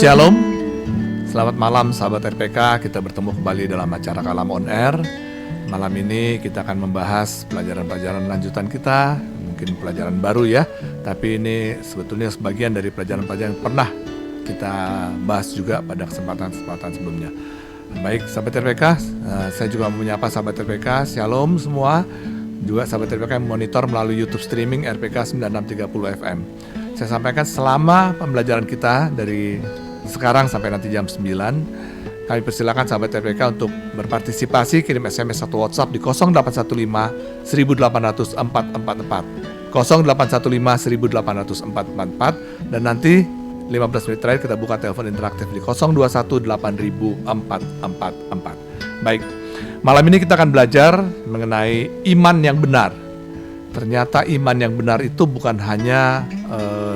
Shalom, selamat malam sahabat RPK. Kita bertemu kembali dalam acara Kalam On Air. Malam ini kita akan membahas pelajaran-pelajaran lanjutan kita. Mungkin pelajaran baru ya, tapi ini sebetulnya sebagian dari pelajaran-pelajaran yang pernah kita bahas juga pada kesempatan-kesempatan sebelumnya. Baik sahabat RPK, saya juga menyapa sahabat RPK. Shalom semua. Juga sahabat RPK yang monitor melalui YouTube streaming RPK 9630 FM. Saya sampaikan selama pembelajaran kita dari sekarang sampai nanti jam 9, kami persilakan sahabat RPK untuk berpartisipasi, kirim SMS atau WhatsApp di 0815 1800 444 0815 1800 444, dan nanti 15 menit terakhir kita buka telepon interaktif di 021 8000 444. Baik, malam ini kita akan belajar mengenai iman yang benar. Ternyata iman yang benar itu bukan hanya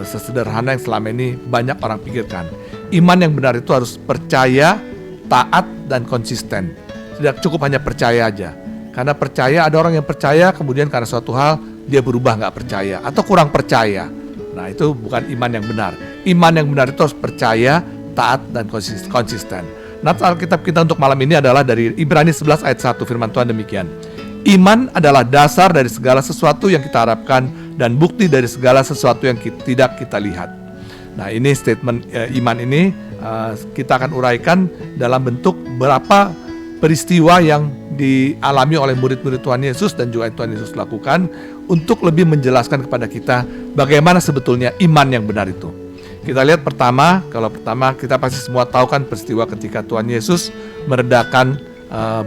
sesederhana yang selama ini banyak orang pikirkan. Iman yang benar itu harus percaya, taat, dan konsisten. Tidak cukup hanya percaya aja. Karena percaya, ada orang yang percaya kemudian karena suatu hal dia berubah nggak percaya atau kurang percaya. Nah, itu bukan iman yang benar. Iman yang benar itu harus percaya, taat, dan konsisten. Nats Alkitab kita untuk malam ini adalah dari Ibrani 11 ayat 1, firman Tuhan demikian. Iman adalah dasar dari segala sesuatu yang kita harapkan dan bukti dari segala sesuatu yang tidak kita lihat. Nah, ini statement iman ini kita akan uraikan dalam bentuk berapa peristiwa yang dialami oleh murid-murid Tuhan Yesus dan juga Tuhan Yesus lakukan untuk lebih menjelaskan kepada kita bagaimana sebetulnya iman yang benar itu. Kita lihat pertama kita pasti semua tahu kan peristiwa ketika Tuhan Yesus meredakan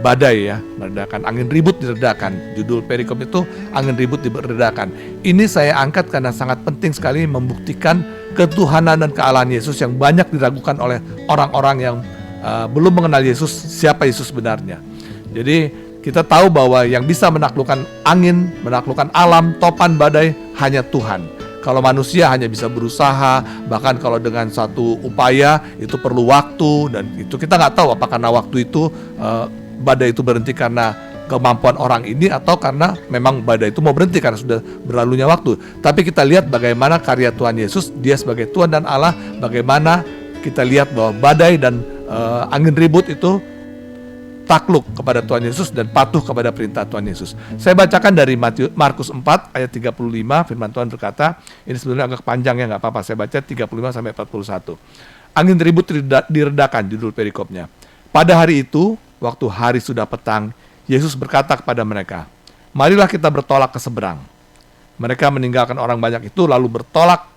badai ya, meredakan angin ribut diredakan. Judul perikop itu angin ribut diredakan. Ini saya angkat karena sangat penting sekali membuktikan ketuhanan dan kealahan Yesus yang banyak diragukan oleh orang-orang yang belum mengenal Yesus, siapa Yesus sebenarnya. Jadi kita tahu bahwa yang bisa menaklukkan angin, menaklukkan alam, topan, badai hanya Tuhan. Kalau manusia hanya bisa berusaha, bahkan kalau dengan satu upaya itu perlu waktu, dan itu kita nggak tahu apakah karena waktu itu badai itu berhenti karena kemampuan orang ini atau karena memang badai itu mau berhenti karena sudah berlalunya waktu. Tapi kita lihat bagaimana karya Tuhan Yesus, dia sebagai Tuhan dan Allah, bagaimana kita lihat bahwa badai dan angin ribut itu takluk kepada Tuhan Yesus dan patuh kepada perintah Tuhan Yesus. Saya bacakan dari Markus 4 ayat 35, firman Tuhan berkata, ini sebenarnya agak panjang ya, nggak apa-apa, saya baca 35 sampai 41. Angin ribut diredakan, judul perikopnya. Pada hari itu, waktu hari sudah petang, Yesus berkata kepada mereka, marilah kita bertolak ke seberang. Mereka meninggalkan orang banyak itu lalu bertolak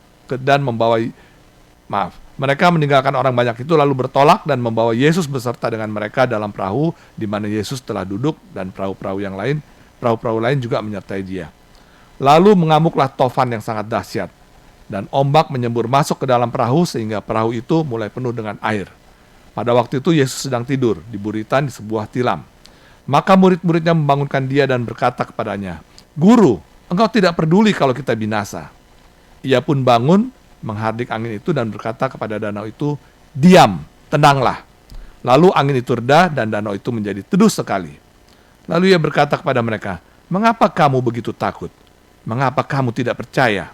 dan membawa Yesus beserta dengan mereka dalam perahu di mana Yesus telah duduk, dan perahu-perahu lain juga menyertai dia. Lalu mengamuklah tofan yang sangat dahsyat, dan ombak menyembur masuk ke dalam perahu sehingga perahu itu mulai penuh dengan air. Pada waktu itu Yesus sedang tidur di buritan di sebuah tilam. Maka murid-muridnya membangunkan dia dan berkata kepadanya, "Guru, engkau tidak peduli kalau kita binasa." Ia pun bangun, menghardik angin itu dan berkata kepada danau itu, "Diam, tenanglah." Lalu angin itu reda dan danau itu menjadi teduh sekali. Lalu ia berkata kepada mereka, "Mengapa kamu begitu takut? Mengapa kamu tidak percaya?"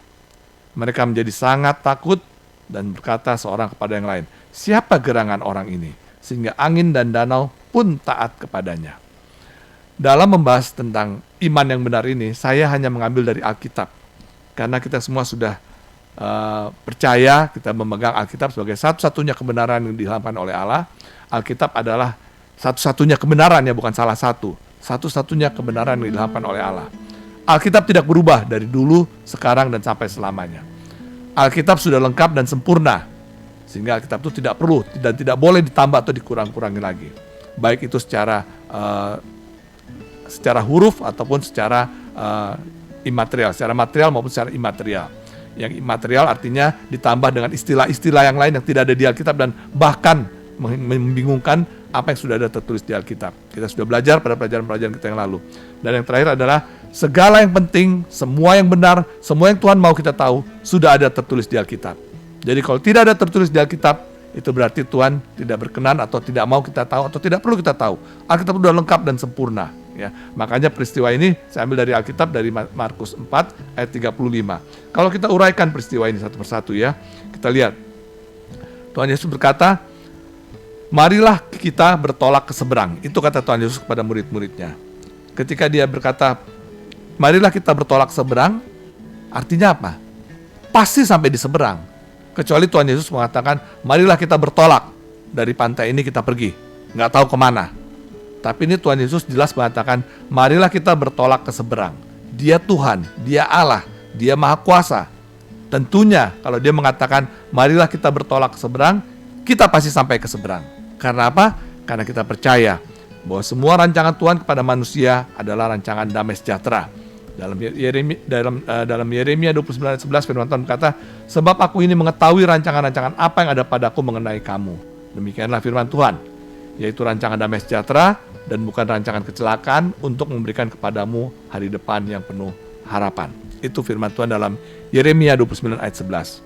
Mereka menjadi sangat takut dan berkata seorang kepada yang lain, "Siapa gerangan orang ini sehingga angin dan danau pun taat kepadanya?" Dalam membahas tentang iman yang benar ini, saya hanya mengambil dari Alkitab. Karena kita semua sudah percaya, kita memegang Alkitab sebagai satu-satunya kebenaran yang diilhamkan oleh Allah. Alkitab adalah satu-satunya kebenaran, ya, bukan salah satu. Satu-satunya kebenaran yang diilhamkan oleh Allah. Alkitab tidak berubah dari dulu, sekarang, dan sampai selamanya. Alkitab sudah lengkap dan sempurna, sehingga Alkitab itu tidak perlu dan tidak boleh ditambah atau dikurang-kurangi lagi. Baik itu secara huruf ataupun secara imaterial, secara material maupun secara imaterial. Yang imaterial artinya ditambah dengan istilah-istilah yang lain yang tidak ada di Alkitab dan bahkan membingungkan apa yang sudah ada tertulis di Alkitab. Kita sudah belajar pada pelajaran-pelajaran kita yang lalu. Dan yang terakhir adalah segala yang penting, semua yang benar, semua yang Tuhan mau kita tahu sudah ada tertulis di Alkitab. Jadi kalau tidak ada tertulis di Alkitab, itu berarti Tuhan tidak berkenan atau tidak mau kita tahu atau tidak perlu kita tahu. Alkitab sudah lengkap dan sempurna. Ya, makanya peristiwa ini saya ambil dari Alkitab, dari Markus 4 ayat 35. Kalau kita uraikan peristiwa ini satu persatu ya, kita lihat. Tuhan Yesus berkata, marilah kita bertolak ke seberang. Itu kata Tuhan Yesus kepada murid-muridnya. Ketika dia berkata, marilah kita bertolak ke seberang, artinya apa? Pasti sampai di seberang. Kecuali Tuhan Yesus mengatakan, marilah kita bertolak dari pantai ini kita pergi. Nggak tahu kemana. Tapi ini Tuhan Yesus jelas mengatakan, marilah kita bertolak ke seberang. Dia Tuhan, Dia Allah, Dia Maha Kuasa. Tentunya kalau Dia mengatakan, marilah kita bertolak ke seberang, kita pasti sampai ke seberang. Karena apa? Karena kita percaya bahwa semua rancangan Tuhan kepada manusia adalah rancangan damai sejahtera. Dalam Yeremia 29:11 firman Tuhan berkata, sebab aku ini mengetahui rancangan-rancangan apa yang ada padaku mengenai kamu. Demikianlah firman Tuhan, yaitu rancangan damai sejahtera dan bukan rancangan kecelakaan, untuk memberikan kepadamu hari depan yang penuh harapan. Itu firman Tuhan dalam Yeremia 29 ayat 11.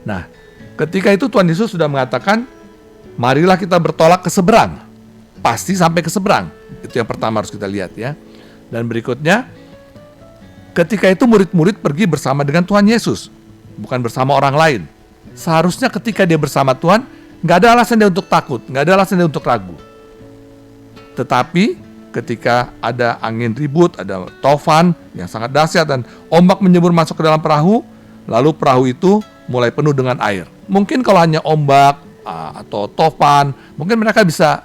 Nah, ketika itu Tuhan Yesus sudah mengatakan, marilah kita bertolak ke seberang. Pasti sampai ke seberang. Itu yang pertama harus kita lihat ya. Dan berikutnya, ketika itu murid-murid pergi bersama dengan Tuhan Yesus, bukan bersama orang lain. Seharusnya ketika dia bersama Tuhan, nggak ada alasan dia untuk takut, nggak ada alasan dia untuk ragu. Tetapi ketika ada angin ribut, ada tofan yang sangat dahsyat dan ombak menyembur masuk ke dalam perahu, lalu perahu itu mulai penuh dengan air. Mungkin kalau hanya ombak atau tofan, mungkin mereka bisa,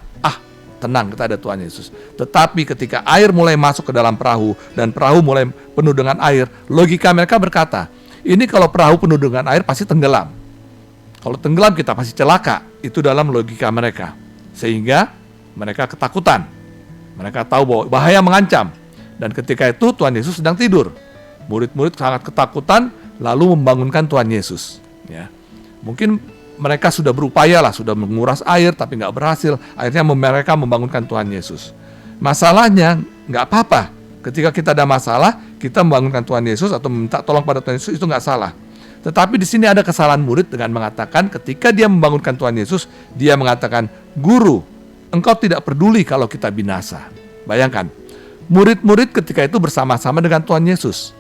tenang, kita ada Tuhan Yesus. Tetapi ketika air mulai masuk ke dalam perahu dan perahu mulai penuh dengan air, logika mereka berkata, ini kalau perahu penuh dengan air pasti tenggelam. Kalau tenggelam kita pasti celaka. Itu dalam logika mereka. Sehingga mereka ketakutan. Mereka tahu bahwa bahaya mengancam. Dan ketika itu Tuhan Yesus sedang tidur. Murid-murid sangat ketakutan, lalu membangunkan Tuhan Yesus. Ya. Mungkin mereka sudah berupaya lah, sudah menguras air, tapi nggak berhasil. Akhirnya mereka membangunkan Tuhan Yesus. Masalahnya nggak apa-apa. Ketika kita ada masalah, kita membangunkan Tuhan Yesus atau meminta tolong pada Tuhan Yesus, itu nggak salah. Tetapi di sini ada kesalahan murid dengan mengatakan, ketika dia membangunkan Tuhan Yesus, dia mengatakan, Guru, Engkau tidak peduli kalau kita binasa. Bayangkan, murid-murid ketika itu bersama-sama dengan Tuhan Yesus.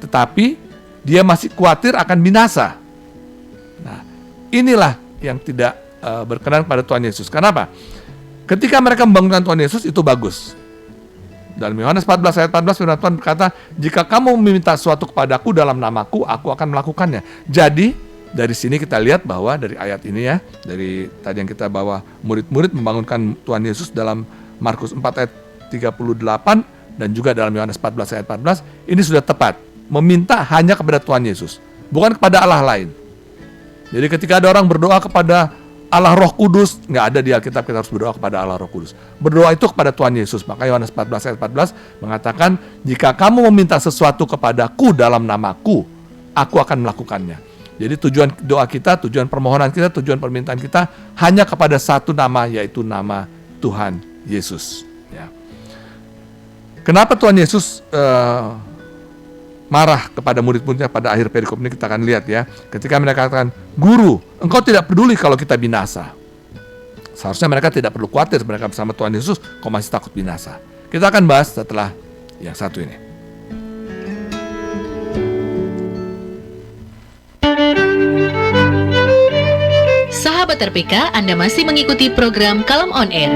Tetapi dia masih khawatir akan binasa. Nah, inilah yang tidak berkenan pada Tuhan Yesus. Kenapa? Ketika mereka membangunkan Tuhan Yesus, itu bagus. Dalam Yohanes 14 ayat 14 firman Tuhan berkata, jika kamu meminta sesuatu kepadaku dalam namaku, aku akan melakukannya. Jadi dari sini kita lihat bahwa dari ayat ini ya, dari tadi yang kita bawa, murid-murid membangunkan Tuhan Yesus dalam Markus 4 ayat 38 dan juga dalam Yohanes 14 ayat 14, ini sudah tepat. Meminta hanya kepada Tuhan Yesus, bukan kepada Allah lain. Jadi ketika ada orang berdoa kepada Allah Roh Kudus, nggak ada di Alkitab kita harus berdoa kepada Allah Roh Kudus. Berdoa itu kepada Tuhan Yesus. Maka Yohanes 14 ayat 14 mengatakan, jika kamu meminta sesuatu kepadaku dalam namaku, aku akan melakukannya. Jadi tujuan doa kita, tujuan permohonan kita, tujuan permintaan kita hanya kepada satu nama, yaitu nama Tuhan Yesus. Ya. Kenapa Tuhan Yesus marah kepada murid-muridnya pada akhir perikop ini, kita akan lihat ya. Ketika mereka katakan, Guru, Engkau tidak peduli kalau kita binasa. Seharusnya mereka tidak perlu khawatir, mereka bersama Tuhan Yesus kok masih takut binasa. Kita akan bahas setelah yang satu ini. Sahabat RPK, Anda masih mengikuti program Kalam On Air.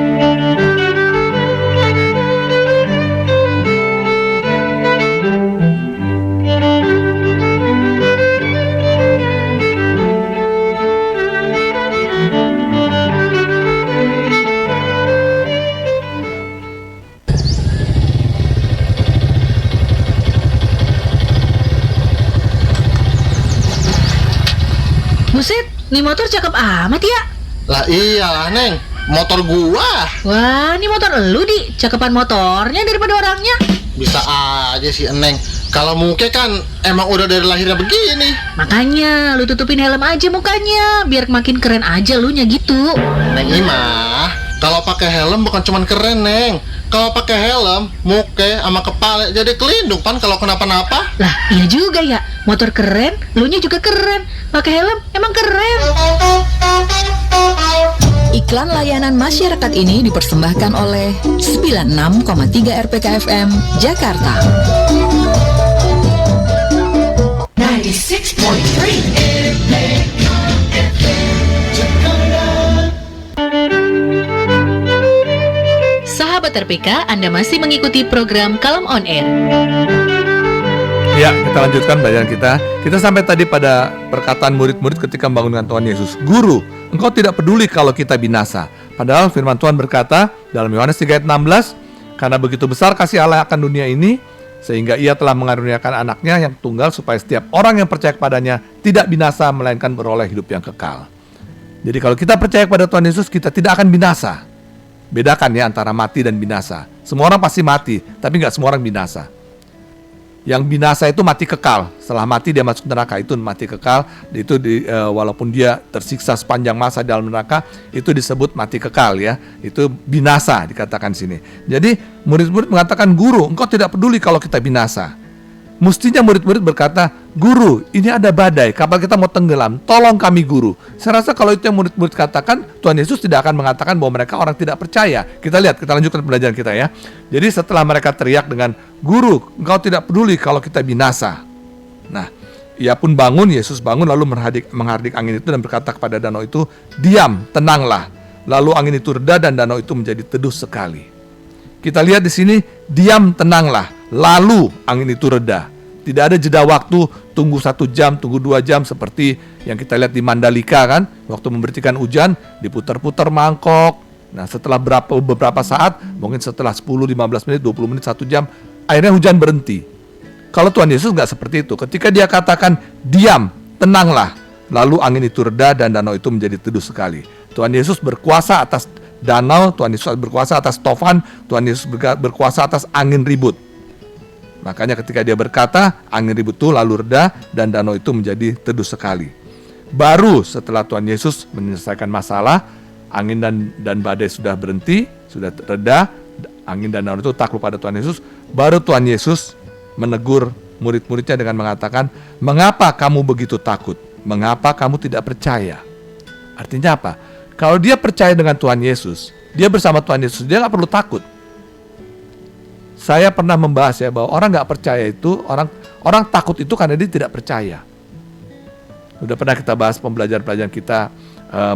Buset, nih motor cakep amat ya. Lah iyalah Neng, motor gua. Wah, ini motor elu Di, cakepan motornya daripada orangnya. Bisa aja sih Neng. Kalau muka kan emang udah dari lahirnya begini. Makanya lu tutupin helm aja mukanya, biar makin keren aja lu nya gitu. Neng Imah, kalau pakai helm bukan cuman keren Neng. Kalau pakai helm, muka sama kepala jadi kelindung pan kalau kenapa-napa. Lah, iya juga ya. Motor keren, lu nya juga keren. Pakai helm emang keren. Iklan layanan masyarakat ini dipersembahkan oleh 96,3 RPK FM Jakarta. 96.3 RPK FM. Sahabat RPK, Anda masih mengikuti program Kalam On Air. Ya, kita lanjutkan belajaran kita. Kita sampai tadi pada perkataan murid-murid ketika membangunkan Tuhan Yesus. Guru, engkau tidak peduli kalau kita binasa. Padahal firman Tuhan berkata dalam Yohanes 3 ayat 16, karena begitu besar kasih Allah akan dunia ini, sehingga ia telah mengaruniakan anaknya yang tunggal supaya setiap orang yang percaya kepadanya tidak binasa, melainkan beroleh hidup yang kekal. Jadi kalau kita percaya kepada Tuhan Yesus, kita tidak akan binasa. Bedakan ya antara mati dan binasa. Semua orang pasti mati, tapi nggak semua orang binasa. Yang binasa itu mati kekal. Setelah mati dia masuk neraka, itu mati kekal. Itu walaupun dia tersiksa sepanjang masa di dalam neraka, itu disebut mati kekal ya. Itu binasa dikatakan sini. Jadi murid-murid mengatakan, guru, engkau tidak peduli kalau kita binasa. Mestinya murid-murid berkata, guru, ini ada badai, kapal kita mau tenggelam, tolong kami guru. Saya rasa kalau itu yang murid-murid katakan, Tuhan Yesus tidak akan mengatakan bahwa mereka orang tidak percaya. Kita lihat, kita lanjutkan pelajaran kita ya. Jadi setelah mereka teriak dengan, guru, engkau tidak peduli kalau kita binasa. Nah, ia pun bangun, Yesus bangun lalu menghardik angin itu dan berkata kepada danau itu, diam, tenanglah. Lalu angin itu reda dan danau itu menjadi teduh sekali. Kita lihat di sini, diam, tenanglah. Lalu angin itu reda. Tidak ada jeda waktu, tunggu 1 jam, tunggu 2 jam seperti yang kita lihat di Mandalika kan. Waktu memberitikan hujan, diputar-putar mangkok. Nah setelah beberapa saat, mungkin setelah 10, 15 menit, 20 menit, 1 jam, akhirnya hujan berhenti. Kalau Tuhan Yesus nggak seperti itu. Ketika dia katakan, diam, tenanglah. Lalu angin itu reda dan danau itu menjadi teduh sekali. Tuhan Yesus berkuasa atas danau, Tuhan Yesus berkuasa atas tofan, Tuhan Yesus berkuasa atas angin ribut. Makanya ketika dia berkata, angin ribut itu lalu reda dan danau itu menjadi teduh sekali. Baru setelah Tuhan Yesus menyelesaikan masalah, angin dan badai sudah berhenti, sudah reda, angin dan danau itu takluk pada Tuhan Yesus, baru Tuhan Yesus menegur murid-muridnya dengan mengatakan, mengapa kamu begitu takut? Mengapa kamu tidak percaya? Artinya apa? Kalau dia percaya dengan Tuhan Yesus, dia bersama Tuhan Yesus, dia gak perlu takut. Saya pernah membahas ya bahwa orang nggak percaya itu, orang takut itu karena dia tidak percaya. Sudah pernah kita bahas pembelajaran kita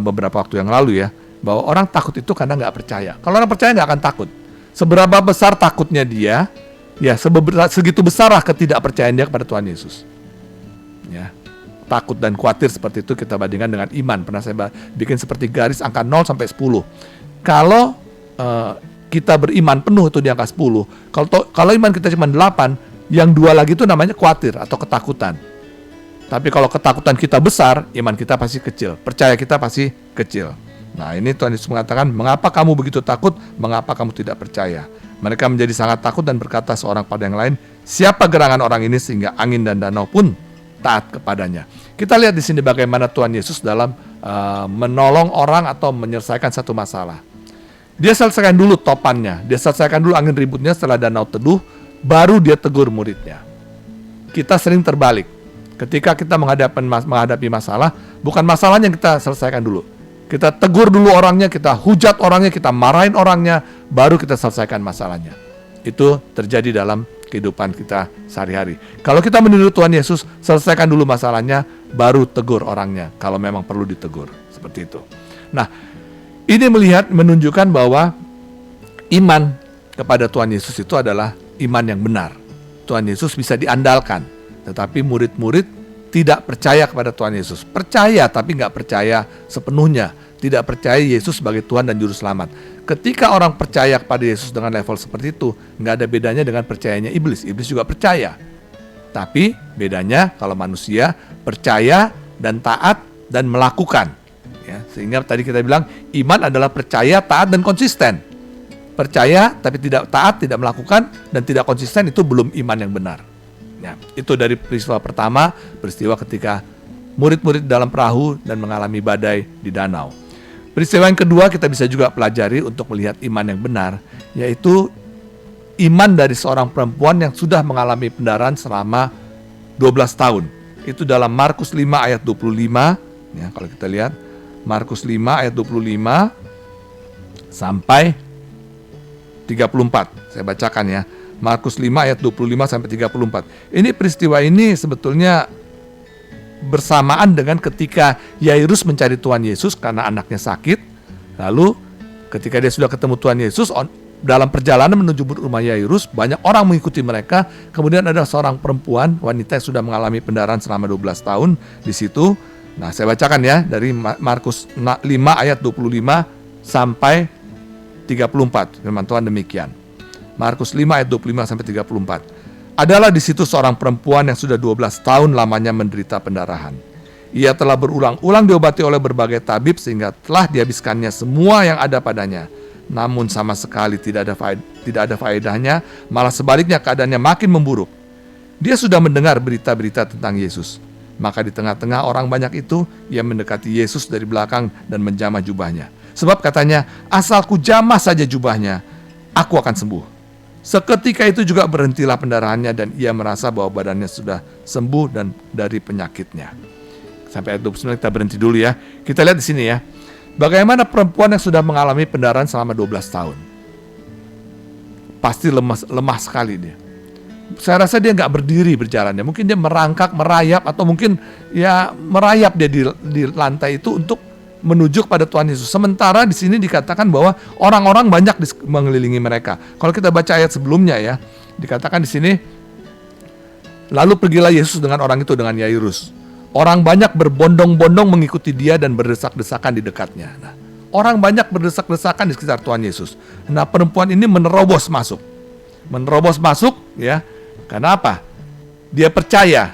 beberapa waktu yang lalu ya, bahwa orang takut itu karena nggak percaya. Kalau orang percaya nggak akan takut. Seberapa besar takutnya dia, ya segitu besarlah ketidakpercayaan dia kepada Tuhan Yesus. Ya, takut dan khawatir seperti itu kita bandingkan dengan iman. Pernah saya bikin seperti garis angka 0 sampai 10. Kalau kita beriman penuh itu di angka 10. Kalau iman kita cuma 8, yang 2 lagi itu namanya khawatir atau ketakutan. Tapi kalau ketakutan kita besar, iman kita pasti kecil. Percaya kita pasti kecil. Nah ini Tuhan Yesus mengatakan, mengapa kamu begitu takut? Mengapa kamu tidak percaya? Mereka menjadi sangat takut dan berkata seorang pada yang lain, siapa gerangan orang ini sehingga angin dan danau pun taat kepadanya. Kita lihat di sini bagaimana Tuhan Yesus dalam menolong orang atau menyelesaikan satu masalah. Dia selesaikan dulu topannya, dia selesaikan dulu angin ributnya setelah danau teduh, baru dia tegur muridnya. Kita sering terbalik. Ketika kita menghadapi masalah, bukan masalahnya yang kita selesaikan dulu. Kita tegur dulu orangnya, kita hujat orangnya, kita marahin orangnya, baru kita selesaikan masalahnya. Itu terjadi dalam kehidupan kita sehari-hari. Kalau kita meniru Tuhan Yesus, selesaikan dulu masalahnya, baru tegur orangnya, kalau memang perlu ditegur. Seperti itu. Nah, ini menunjukkan bahwa iman kepada Tuhan Yesus itu adalah iman yang benar. Tuhan Yesus bisa diandalkan, tetapi murid-murid tidak percaya kepada Tuhan Yesus. Percaya tapi nggak percaya sepenuhnya. Tidak percaya Yesus sebagai Tuhan dan Juru Selamat. Ketika orang percaya kepada Yesus dengan level seperti itu, nggak ada bedanya dengan percayanya iblis. Iblis juga percaya. Tapi bedanya kalau manusia percaya dan taat dan melakukan. Ya, sehingga tadi kita bilang iman adalah percaya, taat, dan konsisten. Percaya tapi tidak taat, tidak melakukan, dan tidak konsisten itu belum iman yang benar. Ya, itu dari peristiwa pertama, peristiwa ketika murid-murid dalam perahu dan mengalami badai di danau. Peristiwa yang kedua kita bisa juga pelajari untuk melihat iman yang benar, yaitu iman dari seorang perempuan yang sudah mengalami pendarahan selama 12 tahun. Itu dalam Markus 5 ayat 25, ya, kalau kita lihat Markus 5 ayat 25 sampai 34. Saya bacakan ya. Markus 5 ayat 25 sampai 34. Ini peristiwa ini sebetulnya bersamaan dengan ketika Yairus mencari Tuhan Yesus karena anaknya sakit. Lalu ketika dia sudah ketemu Tuhan Yesus, dalam perjalanan menuju rumah Yairus, banyak orang mengikuti mereka. Kemudian ada seorang perempuan, wanita yang sudah mengalami pendarahan selama 12 tahun di situ. Nah, saya bacakan ya dari Markus 5 ayat 25 sampai 34. Firman Tuhan demikian. Markus 5 ayat 25 sampai 34. Adalah di situ seorang perempuan yang sudah 12 tahun lamanya menderita pendarahan. Ia telah berulang-ulang diobati oleh berbagai tabib sehingga telah dihabiskannya semua yang ada padanya. Namun sama sekali tidak ada faedahnya, malah sebaliknya keadaannya makin memburuk. Dia sudah mendengar berita-berita tentang Yesus. Maka di tengah-tengah orang banyak itu, ia mendekati Yesus dari belakang dan menjamah jubahnya. Sebab katanya, asal ku jamah saja jubahnya, aku akan sembuh. Seketika itu juga berhentilah pendarahannya dan ia merasa bahwa badannya sudah sembuh dan dari penyakitnya. Sampai ayat 29 kita berhenti dulu ya. Kita lihat di sini ya. Bagaimana perempuan yang sudah mengalami pendarahan selama 12 tahun. Pasti lemah sekali dia. Saya rasa dia nggak berdiri berjalannya. Mungkin dia merangkak, merayap, atau mungkin ya merayap dia di lantai itu untuk menuju kepada Tuhan Yesus. Sementara di sini dikatakan bahwa orang-orang banyak mengelilingi mereka. Kalau kita baca ayat sebelumnya ya, dikatakan di sini, lalu pergilah Yesus dengan orang itu, dengan Yairus. Orang banyak berbondong-bondong mengikuti dia dan berdesak-desakan di dekatnya. Nah, orang banyak berdesak-desakan di sekitar Tuhan Yesus. Nah, perempuan ini menerobos masuk ya. Karena apa? Dia percaya.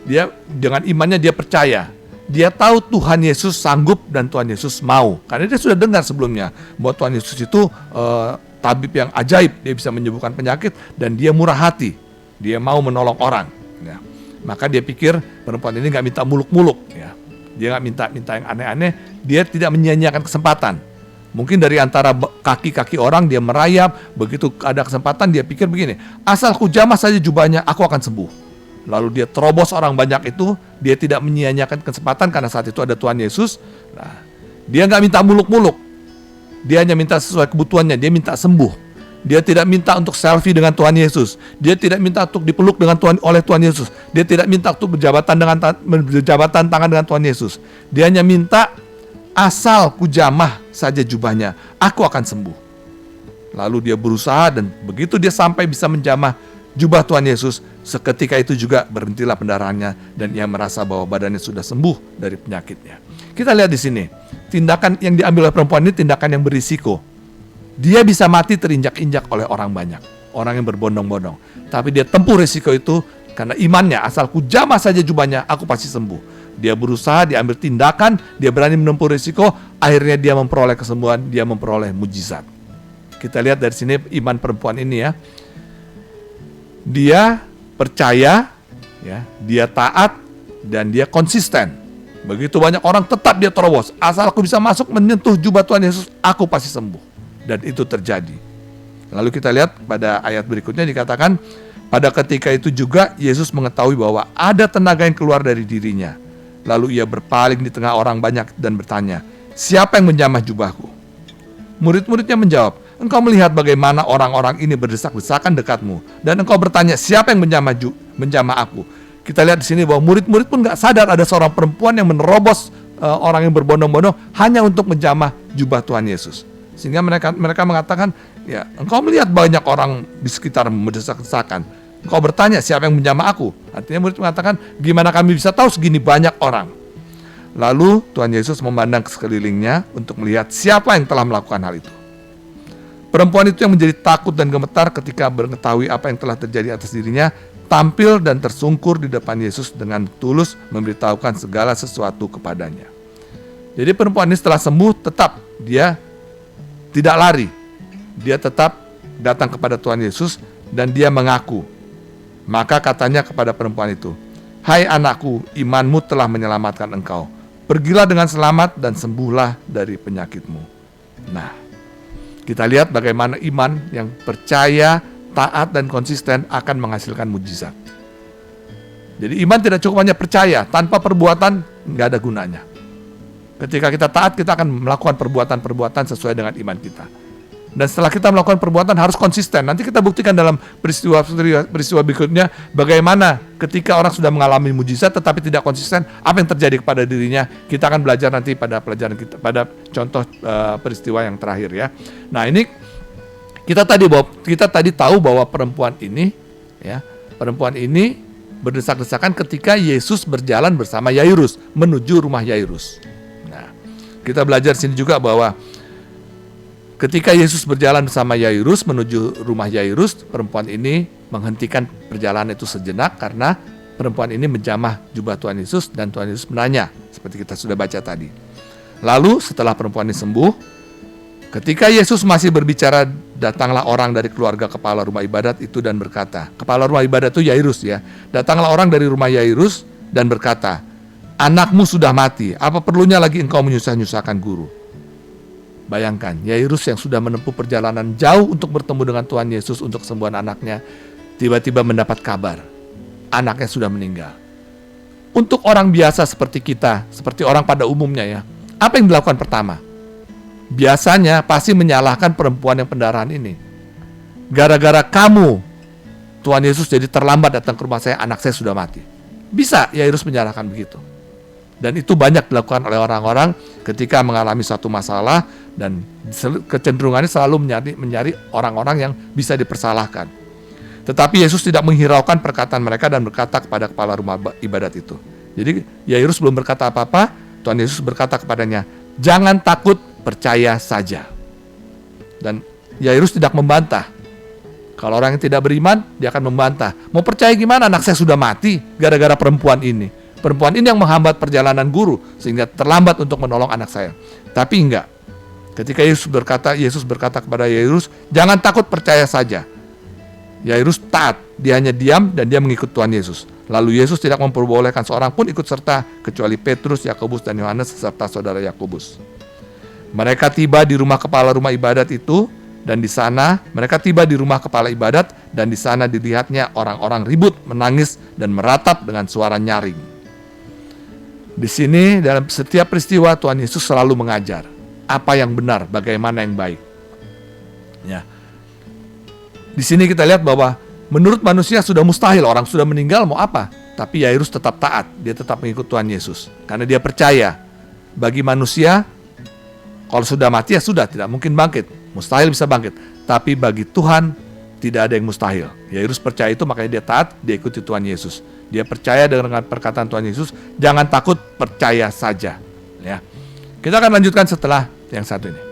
Dia dengan imannya dia percaya. Dia tahu Tuhan Yesus sanggup dan Tuhan Yesus mau. Karena dia sudah dengar sebelumnya bahwa Tuhan Yesus itu tabib yang ajaib. Dia bisa menyembuhkan penyakit dan dia murah hati. Dia mau menolong orang. Ya. Maka dia pikir perempuan ini nggak minta muluk-muluk. Ya. Dia nggak minta yang aneh-aneh. Dia tidak menyia-nyiakan kesempatan. Mungkin dari antara kaki-kaki orang dia merayap. Begitu ada kesempatan dia pikir begini, asal ku jamah saja jubahnya, aku akan sembuh. Lalu dia terobos orang banyak itu. Dia tidak menyia-nyiakan kesempatan karena saat itu ada Tuhan Yesus. Nah, dia nggak minta muluk-muluk. Dia hanya minta sesuai kebutuhannya. Dia minta sembuh. Dia tidak minta untuk selfie dengan Tuhan Yesus. Dia tidak minta untuk dipeluk oleh Tuhan Yesus. Dia tidak minta untuk berjabatan tangan dengan Tuhan Yesus. Dia hanya minta asal ku jamah saja jubahnya, aku akan sembuh. Lalu dia berusaha dan begitu dia sampai bisa menjamah jubah Tuhan Yesus, seketika itu juga berhentilah pendarahannya dan ia merasa bahwa badannya sudah sembuh dari penyakitnya. Kita lihat di sini, tindakan yang diambil oleh perempuan ini tindakan yang berisiko. Dia bisa mati terinjak-injak oleh orang banyak, orang yang berbondong-bondong. Tapi dia tempuh risiko itu karena imannya, asal ku jamah saja jubahnya, aku pasti sembuh. Dia berusaha, dia ambil tindakan, dia berani menempuh risiko, akhirnya dia memperoleh kesembuhan, dia memperoleh mujizat. Kita lihat dari sini iman perempuan ini ya. Dia percaya, ya, dia taat, dan dia konsisten. Begitu banyak orang tetap dia terobos. Asal aku bisa masuk menyentuh jubah Tuhan Yesus, aku pasti sembuh. Dan itu terjadi. Lalu kita lihat pada ayat berikutnya dikatakan, pada ketika itu juga Yesus mengetahui bahwa ada tenaga yang keluar dari dirinya. Lalu ia berpaling di tengah orang banyak dan bertanya, siapa yang menjamah jubahku? Murid-muridnya menjawab, engkau melihat bagaimana orang-orang ini berdesak-desakan dekatmu. Dan engkau bertanya, siapa yang menjamah aku? Kita lihat di sini bahwa murid-murid pun gak sadar ada seorang perempuan yang menerobos orang yang berbondong-bondong hanya untuk menjamah jubah Tuhan Yesus. Sehingga mereka mengatakan, ya engkau melihat banyak orang di sekitar berdesak-desakan. Engkau bertanya siapa yang menjamah aku? Artinya murid mengatakan, gimana kami bisa tahu segini banyak orang? Lalu Tuhan Yesus memandang ke sekelilingnya untuk melihat siapa yang telah melakukan hal itu. Perempuan itu yang menjadi takut dan gemetar ketika mengetahui apa yang telah terjadi atas dirinya, tampil dan tersungkur di depan Yesus dengan tulus memberitahukan segala sesuatu kepadanya. Jadi perempuan ini setelah sembuh tetap dia tidak lari. Dia tetap datang kepada Tuhan Yesus dan dia mengaku. Maka katanya kepada perempuan itu, hai anakku, imanmu telah menyelamatkan engkau. Pergilah dengan selamat dan sembuhlah dari penyakitmu. Nah, kita lihat bagaimana iman yang percaya, taat dan konsisten akan menghasilkan mujizat. Jadi iman tidak cukup hanya percaya, tanpa perbuatan nggak ada gunanya. Ketika kita taat, kita akan melakukan perbuatan-perbuatan sesuai dengan iman kita. Dan setelah kita melakukan perbuatan harus konsisten. Nanti kita buktikan dalam peristiwa berikutnya bagaimana ketika orang sudah mengalami mujizat tetapi tidak konsisten, apa yang terjadi kepada dirinya. Kita akan belajar nanti pada pelajaran kita, pada contoh peristiwa yang terakhir ya. Nah, ini Kita tadi tahu bahwa perempuan ini berdesak-desakan ketika Yesus berjalan bersama Yairus menuju rumah Yairus. Nah, kita belajar sini juga bahwa ketika Yesus berjalan bersama Yairus menuju rumah Yairus, perempuan ini menghentikan perjalanan itu sejenak karena perempuan ini menjamah jubah Tuhan Yesus dan Tuhan Yesus menanya, seperti kita sudah baca tadi. Lalu setelah perempuan ini sembuh, ketika Yesus masih berbicara, datanglah orang dari keluarga kepala rumah ibadat itu dan berkata, kepala rumah ibadat itu Yairus ya, datanglah orang dari rumah Yairus dan berkata, anakmu sudah mati, apa perlunya lagi engkau menyusah-nyusahkan guru? Bayangkan, Yairus yang sudah menempuh perjalanan jauh untuk bertemu dengan Tuhan Yesus untuk kesembuhan anaknya, tiba-tiba mendapat kabar, anaknya sudah meninggal. Untuk orang biasa seperti kita, seperti orang pada umumnya ya, apa yang dilakukan pertama? Biasanya pasti menyalahkan perempuan yang pendarahan ini. Gara-gara kamu, Tuhan Yesus jadi terlambat datang ke rumah saya, anak saya sudah mati. Bisa Yairus menyalahkan begitu. Dan itu banyak dilakukan oleh orang-orang ketika mengalami satu masalah dan kecenderungannya selalu mencari orang-orang yang bisa dipersalahkan. Tetapi Yesus tidak menghiraukan perkataan mereka dan berkata kepada kepala rumah ibadat itu. Jadi Yairus belum berkata apa-apa, Tuhan Yesus berkata kepadanya, jangan takut, percaya saja. Dan Yairus tidak membantah. Kalau orang yang tidak beriman, dia akan membantah. Mau percaya gimana, anak saya sudah mati gara-gara perempuan ini. Perempuan ini yang menghambat perjalanan guru sehingga terlambat untuk menolong anak saya. Tapi enggak. Ketika Yesus berkata kepada Yairus, jangan takut, percaya saja. Yairus taat, dia hanya diam dan dia mengikut Tuhan Yesus. Lalu Yesus tidak memperbolehkan seorang pun ikut serta kecuali Petrus, Yakobus dan Yohanes serta saudara Yakobus. Mereka tiba di rumah kepala rumah ibadat itu dan di sana mereka tiba di rumah kepala ibadat dan di sana dilihatnya orang-orang ribut, menangis dan meratap dengan suara nyaring. Di sini dalam setiap peristiwa Tuhan Yesus selalu mengajar apa yang benar, bagaimana yang baik. Ya. Di sini kita lihat bahwa menurut manusia sudah mustahil, orang sudah meninggal mau apa? Tapi Yairus tetap taat, dia tetap mengikut Tuhan Yesus. Karena dia percaya, bagi manusia, kalau sudah mati ya sudah, tidak mungkin bangkit. Mustahil bisa bangkit. Tapi bagi Tuhan, tidak ada yang mustahil. Yairus percaya itu, makanya dia taat, dia ikuti Tuhan Yesus. Dia percaya dengan perkataan Tuhan Yesus, jangan takut, percaya saja. Ya. Kita akan lanjutkan setelah yang satu ini.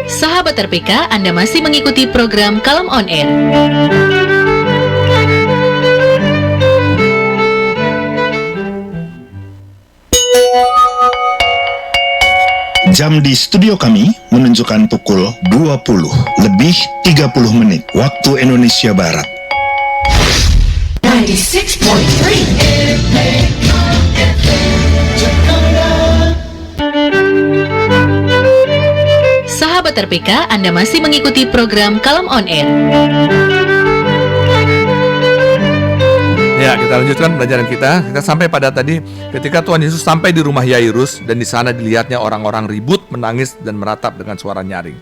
Sahabat RPK, Anda masih mengikuti program Kalem On Air. Jam di studio kami menunjukkan pukul 20:30 waktu Indonesia Barat. 96.3 Sahabat RPK, Anda masih mengikuti program Kalem On Air. Ya, kita lanjutkan pelajaran kita. Kita sampai pada tadi ketika Tuhan Yesus sampai di rumah Yairus dan di sana dilihatnya orang-orang ribut, menangis dan meratap dengan suara nyaring.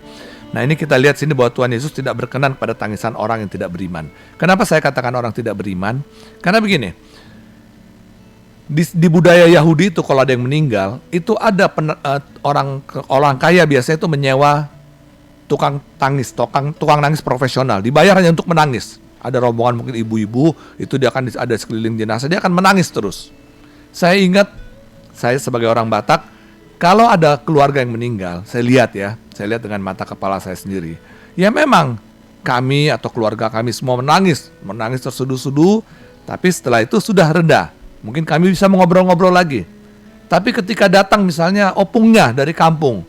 Nah, ini kita lihat sini bahwa Tuhan Yesus tidak berkenan pada tangisan orang yang tidak beriman. Kenapa saya katakan orang tidak beriman? Karena begini. Di budaya Yahudi itu kalau ada yang meninggal, itu ada orang kaya biasanya itu menyewa tukang nangis profesional, dibayar hanya untuk menangis. Ada rombongan mungkin ibu-ibu, itu dia akan ada sekeliling jenazah, dia akan menangis terus. Saya ingat, saya sebagai orang Batak, kalau ada keluarga yang meninggal, saya lihat dengan mata kepala saya sendiri. Ya memang kami atau keluarga kami semua menangis terseduh-seduh, tapi setelah itu sudah reda. Mungkin kami bisa mengobrol-ngobrol lagi. Tapi ketika datang misalnya opungnya dari kampung,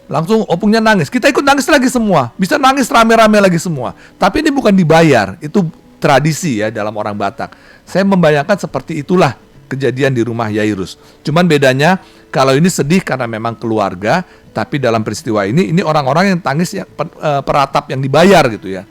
langsung opungnya nangis, kita ikut nangis lagi semua, bisa nangis rame-rame lagi semua. Tapi ini bukan dibayar, itu tradisi ya dalam orang Batak. Saya membayangkan seperti itulah kejadian di rumah Yairus. Cuman bedanya kalau ini sedih karena memang keluarga, tapi dalam peristiwa ini orang-orang yang tangis ya, peratap yang dibayar gitu ya,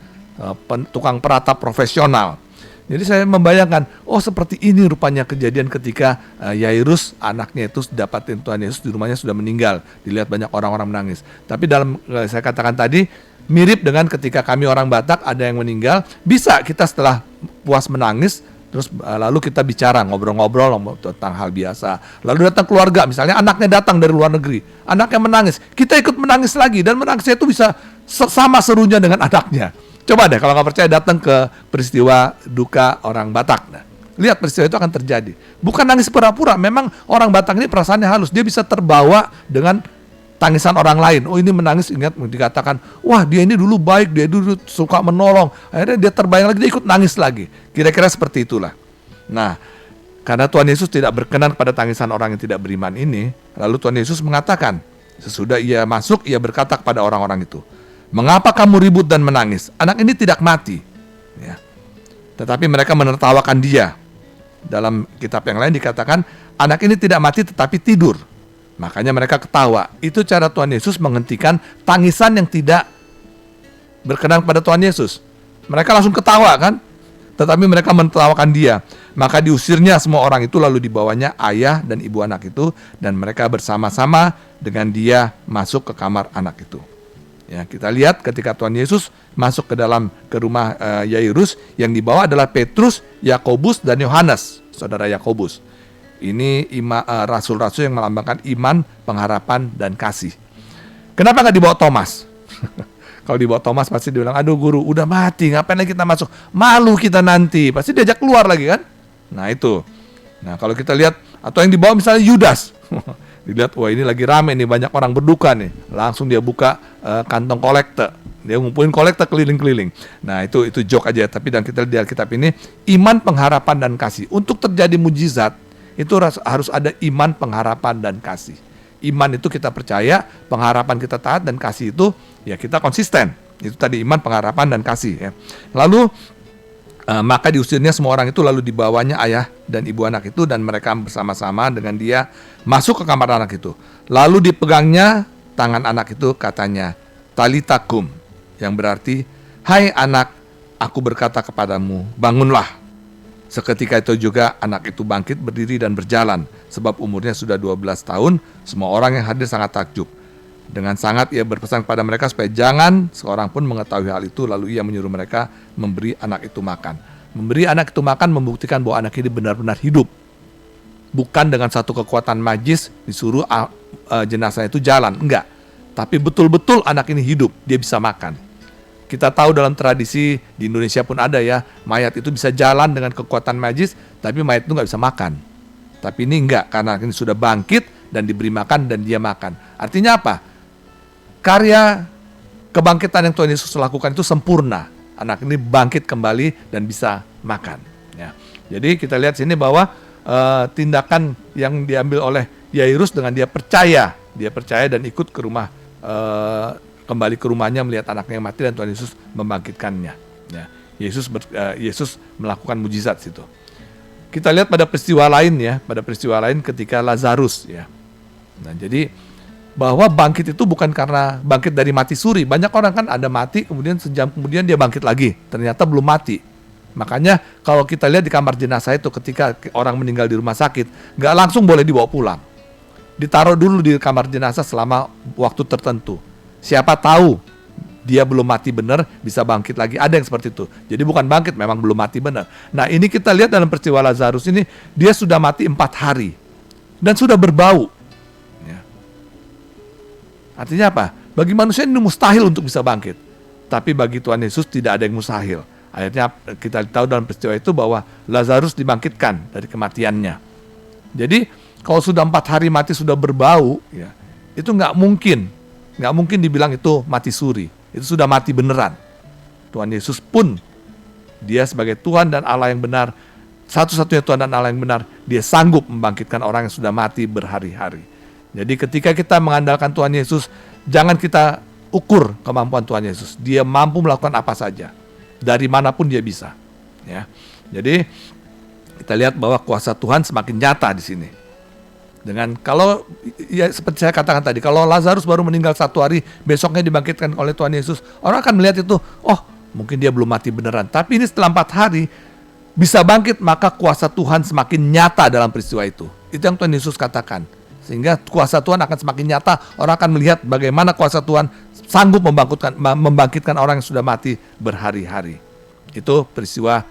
tukang peratap profesional. Jadi saya membayangkan, oh seperti ini rupanya kejadian ketika Yairus anaknya itu dapatin Tuhan Yesus di rumahnya sudah meninggal. Dilihat banyak orang-orang menangis. Tapi dalam saya katakan tadi, mirip dengan ketika kami orang Batak ada yang meninggal, bisa kita setelah puas menangis, Terus lalu kita bicara, ngobrol-ngobrol tentang hal biasa. Lalu datang keluarga, misalnya anaknya datang dari luar negeri, anaknya menangis, kita ikut menangis lagi, dan menangisnya itu bisa sama serunya dengan anaknya. Coba deh kalau nggak percaya datang ke peristiwa duka orang Batak. Nah, lihat peristiwa itu akan terjadi. Bukan nangis pura-pura, memang orang Batak ini perasaannya halus, dia bisa terbawa dengan tangisan orang lain. Oh, ini menangis, ingat dikatakan, wah dia ini dulu baik, dia dulu suka menolong. Akhirnya dia terbayang lagi, dia ikut nangis lagi. Kira-kira seperti itulah. Nah, karena Tuhan Yesus tidak berkenan pada tangisan orang yang tidak beriman ini, lalu Tuhan Yesus mengatakan, sesudah ia masuk, ia berkata kepada orang-orang itu, mengapa kamu ribut dan menangis? Anak ini tidak mati. Ya. Tetapi mereka menertawakan dia. Dalam kitab yang lain dikatakan, anak ini tidak mati tetapi tidur. Makanya mereka ketawa. Itu cara Tuhan Yesus menghentikan tangisan yang tidak berkenan kepada Tuhan Yesus. Mereka langsung ketawa kan? Tetapi mereka menertawakan dia. Maka diusirnya semua orang itu, lalu dibawanya ayah dan ibu anak itu, dan mereka bersama-sama dengan dia masuk ke kamar anak itu. Ya, kita lihat ketika Tuhan Yesus masuk ke rumah Yairus, yang dibawa adalah Petrus, Yakobus dan Yohanes, saudara Yakobus. Ini rasul-rasul yang melambangkan iman, pengharapan, dan kasih. Kenapa nggak dibawa Thomas? Kalau dibawa Thomas pasti dibilang, aduh guru, udah mati, ngapain lagi kita masuk? Malu kita nanti, pasti diajak keluar lagi kan? Nah itu. Nah kalau kita lihat, atau yang dibawa misalnya Yudas. Dilihat, wah ini lagi rame nih, banyak orang berduka nih. Langsung dia buka kantong kolekte. Dia ngumpulin kolekte keliling-keliling. Nah itu joke aja. Tapi dan kita lihat di Alkitab ini, iman, pengharapan, dan kasih. Untuk terjadi mujizat, itu harus ada iman, pengharapan, dan kasih. Iman itu kita percaya, pengharapan kita taat, dan kasih itu ya kita konsisten. Itu tadi iman, pengharapan, dan kasih. Ya. Lalu maka diusirnya semua orang itu, lalu dibawanya ayah dan ibu anak itu, dan mereka bersama-sama dengan dia masuk ke kamar anak itu. Lalu dipegangnya tangan anak itu, katanya, Talita kum, yang berarti, hai anak, aku berkata kepadamu, bangunlah. Seketika itu juga anak itu bangkit berdiri dan berjalan, sebab umurnya sudah 12 tahun. Semua orang yang hadir sangat takjub. Dengan sangat ia berpesan kepada mereka supaya jangan seorang pun mengetahui hal itu. Lalu ia menyuruh mereka memberi anak itu makan. Memberi anak itu makan membuktikan bahwa anak ini benar-benar hidup. Bukan dengan satu kekuatan magis disuruh jenazah itu jalan, enggak. Tapi betul-betul anak ini hidup, dia bisa makan. Kita tahu dalam tradisi di Indonesia pun ada ya, mayat itu bisa jalan dengan kekuatan magis, tapi mayat itu nggak bisa makan. Tapi ini enggak, karena ini sudah bangkit dan diberi makan dan dia makan. Artinya apa? Karya kebangkitan yang Tuhan Yesus lakukan itu sempurna. Anak ini bangkit kembali dan bisa makan. Ya. Jadi kita lihat sini bahwa tindakan yang diambil oleh Yairus dengan dia percaya dan ikut ke rumah, kembali ke rumahnya melihat anaknya yang mati dan Tuhan Yesus membangkitkannya. Ya. Yesus melakukan mujizat situ. Kita lihat pada peristiwa lain ketika Lazarus ya. Nah, jadi bahwa bangkit itu bukan karena bangkit dari mati suri. Banyak orang kan ada mati, kemudian sejam kemudian dia bangkit lagi. Ternyata belum mati. Makanya kalau kita lihat di kamar jenazah itu ketika orang meninggal di rumah sakit, nggak langsung boleh dibawa pulang. Ditaruh dulu di kamar jenazah selama waktu tertentu. Siapa tahu dia belum mati benar, bisa bangkit lagi. Ada yang seperti itu. Jadi bukan bangkit, memang belum mati benar. Nah ini kita lihat dalam peristiwa Lazarus ini, dia sudah mati 4 hari. Dan sudah berbau. Ya. Artinya apa? Bagi manusia ini mustahil untuk bisa bangkit. Tapi bagi Tuhan Yesus tidak ada yang mustahil. Akhirnya kita tahu dalam peristiwa itu bahwa Lazarus dibangkitkan dari kematiannya. Jadi kalau sudah 4 hari mati sudah berbau, ya, itu nggak mungkin dibilang itu mati suri. Itu sudah mati beneran. Tuhan Yesus pun, dia sebagai Tuhan dan Allah yang benar, satu-satunya Tuhan dan Allah yang benar, dia sanggup membangkitkan orang yang sudah mati berhari-hari. Jadi ketika kita mengandalkan Tuhan Yesus, jangan kita ukur kemampuan Tuhan Yesus. Dia mampu melakukan apa saja. Dari manapun dia bisa. Ya. Jadi kita lihat bahwa kuasa Tuhan semakin nyata di sini. Dengan kalau ya seperti saya katakan tadi, kalau Lazarus baru meninggal 1 hari, besoknya dibangkitkan oleh Tuhan Yesus, orang akan melihat itu, oh mungkin dia belum mati beneran. Tapi ini setelah 4 hari bisa bangkit, maka kuasa Tuhan semakin nyata dalam peristiwa itu. Itu yang Tuhan Yesus katakan. Sehingga kuasa Tuhan akan semakin nyata, orang akan melihat bagaimana kuasa Tuhan sanggup membangkitkan orang yang sudah mati berhari-hari. Itu peristiwa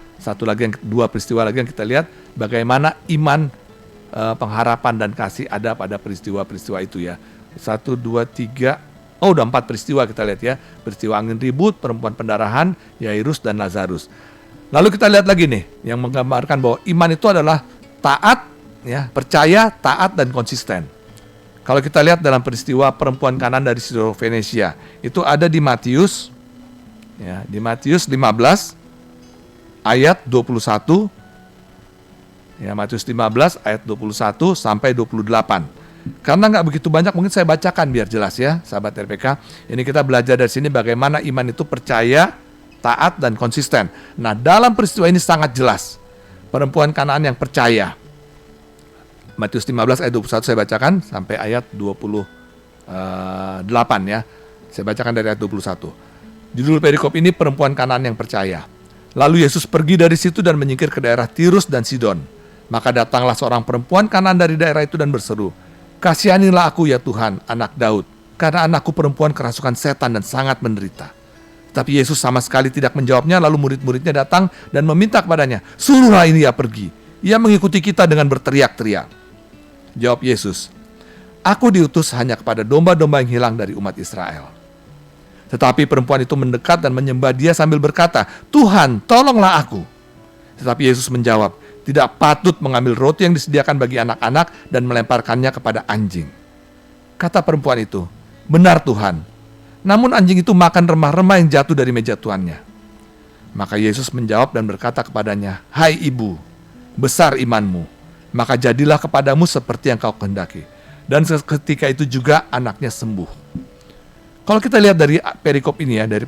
Dua peristiwa lagi yang kita lihat bagaimana iman, pengharapan dan kasih ada pada peristiwa-peristiwa itu ya. 1, 2, 3, udah 4 peristiwa kita lihat ya. Peristiwa angin ribut, perempuan pendarahan, Yairus dan Lazarus. Lalu kita lihat lagi nih yang menggambarkan bahwa iman itu adalah taat, ya, percaya, taat dan konsisten. Kalau kita lihat dalam peristiwa perempuan Kanan dari Siro-Fenesia, itu ada di Matius, ya, di Matius 15 ayat 21. Ya, Matius 15 ayat 21 sampai 28. Karena nggak begitu banyak, mungkin saya bacakan biar jelas ya, sahabat RPK. Ini kita belajar dari sini bagaimana iman itu percaya, taat dan konsisten. Nah, dalam peristiwa ini sangat jelas. Perempuan Kanaan yang percaya. Matius 15 ayat 21 saya bacakan sampai ayat 28 ya. Saya bacakan dari ayat 21. Judul perikop ini perempuan Kanaan yang percaya. Lalu Yesus pergi dari situ dan menyingkir ke daerah Tirus dan Sidon. Maka datanglah seorang perempuan Kanaan dari daerah itu dan berseru, "Kasihanilah aku ya Tuhan, anak Daud, karena anakku perempuan kerasukan setan dan sangat menderita." Tapi Yesus sama sekali tidak menjawabnya. Lalu murid-muridnya datang dan meminta kepadanya, "Suruhlah ini ia pergi. Ia mengikuti kita dengan berteriak-teriak." Jawab Yesus, "Aku diutus hanya kepada domba-domba yang hilang dari umat Israel." Tetapi perempuan itu mendekat dan menyembah Dia sambil berkata, "Tuhan, tolonglah aku." Tetapi Yesus menjawab, "Tidak patut mengambil roti yang disediakan bagi anak-anak dan melemparkannya kepada anjing." Kata perempuan itu, "Benar Tuhan." Namun anjing itu makan remah-remah yang jatuh dari meja tuannya. Maka Yesus menjawab dan berkata kepadanya, "Hai ibu, besar imanmu. Maka jadilah kepadamu seperti yang kau kehendaki." Dan ketika itu juga anaknya sembuh. Kalau kita lihat dari perikop ini ya, dari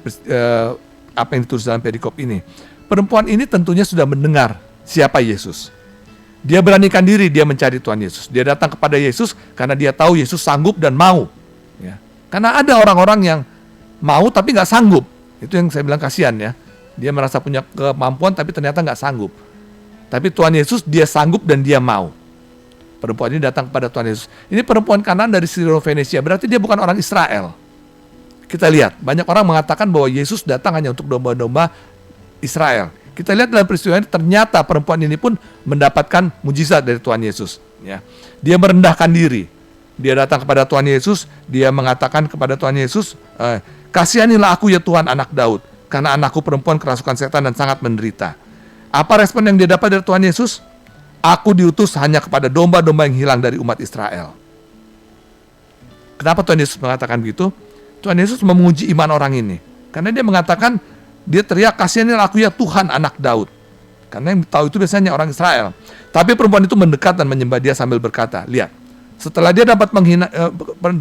apa yang ditulis dalam perikop ini, perempuan ini tentunya sudah mendengar siapa Yesus. Dia beranikan diri, dia mencari Tuhan Yesus. Dia datang kepada Yesus karena dia tahu Yesus sanggup dan mau. Ya. Karena ada orang-orang yang mau tapi nggak sanggup. Itu yang saya bilang kasihan ya. Dia merasa punya kemampuan tapi ternyata nggak sanggup. Tapi Tuhan Yesus dia sanggup dan dia mau. Perempuan ini datang kepada Tuhan Yesus. Ini perempuan Kanaan dari Siro-Fenesia, berarti dia bukan orang Israel. Kita lihat, banyak orang mengatakan bahwa Yesus datang hanya untuk domba-domba Israel. Kita lihat dalam peristiwa ini, ternyata perempuan ini pun mendapatkan mujizat dari Tuhan Yesus. Ya. Dia merendahkan diri. Dia datang kepada Tuhan Yesus, dia mengatakan kepada Tuhan Yesus, "Kasihanilah aku ya Tuhan, anak Daud, karena anakku perempuan kerasukan setan dan sangat menderita." Apa respon yang dia dapat dari Tuhan Yesus? "Aku diutus hanya kepada domba-domba yang hilang dari umat Israel." Kenapa Tuhan Yesus mengatakan begitu? Tuhan Yesus menguji iman orang ini. Karena dia mengatakan, dia teriak, "Kasihanilah aku ya Tuhan, anak Daud." Karena yang tahu itu biasanya orang Israel. Tapi perempuan itu mendekat dan menyembah Dia sambil berkata, lihat, setelah dia dapat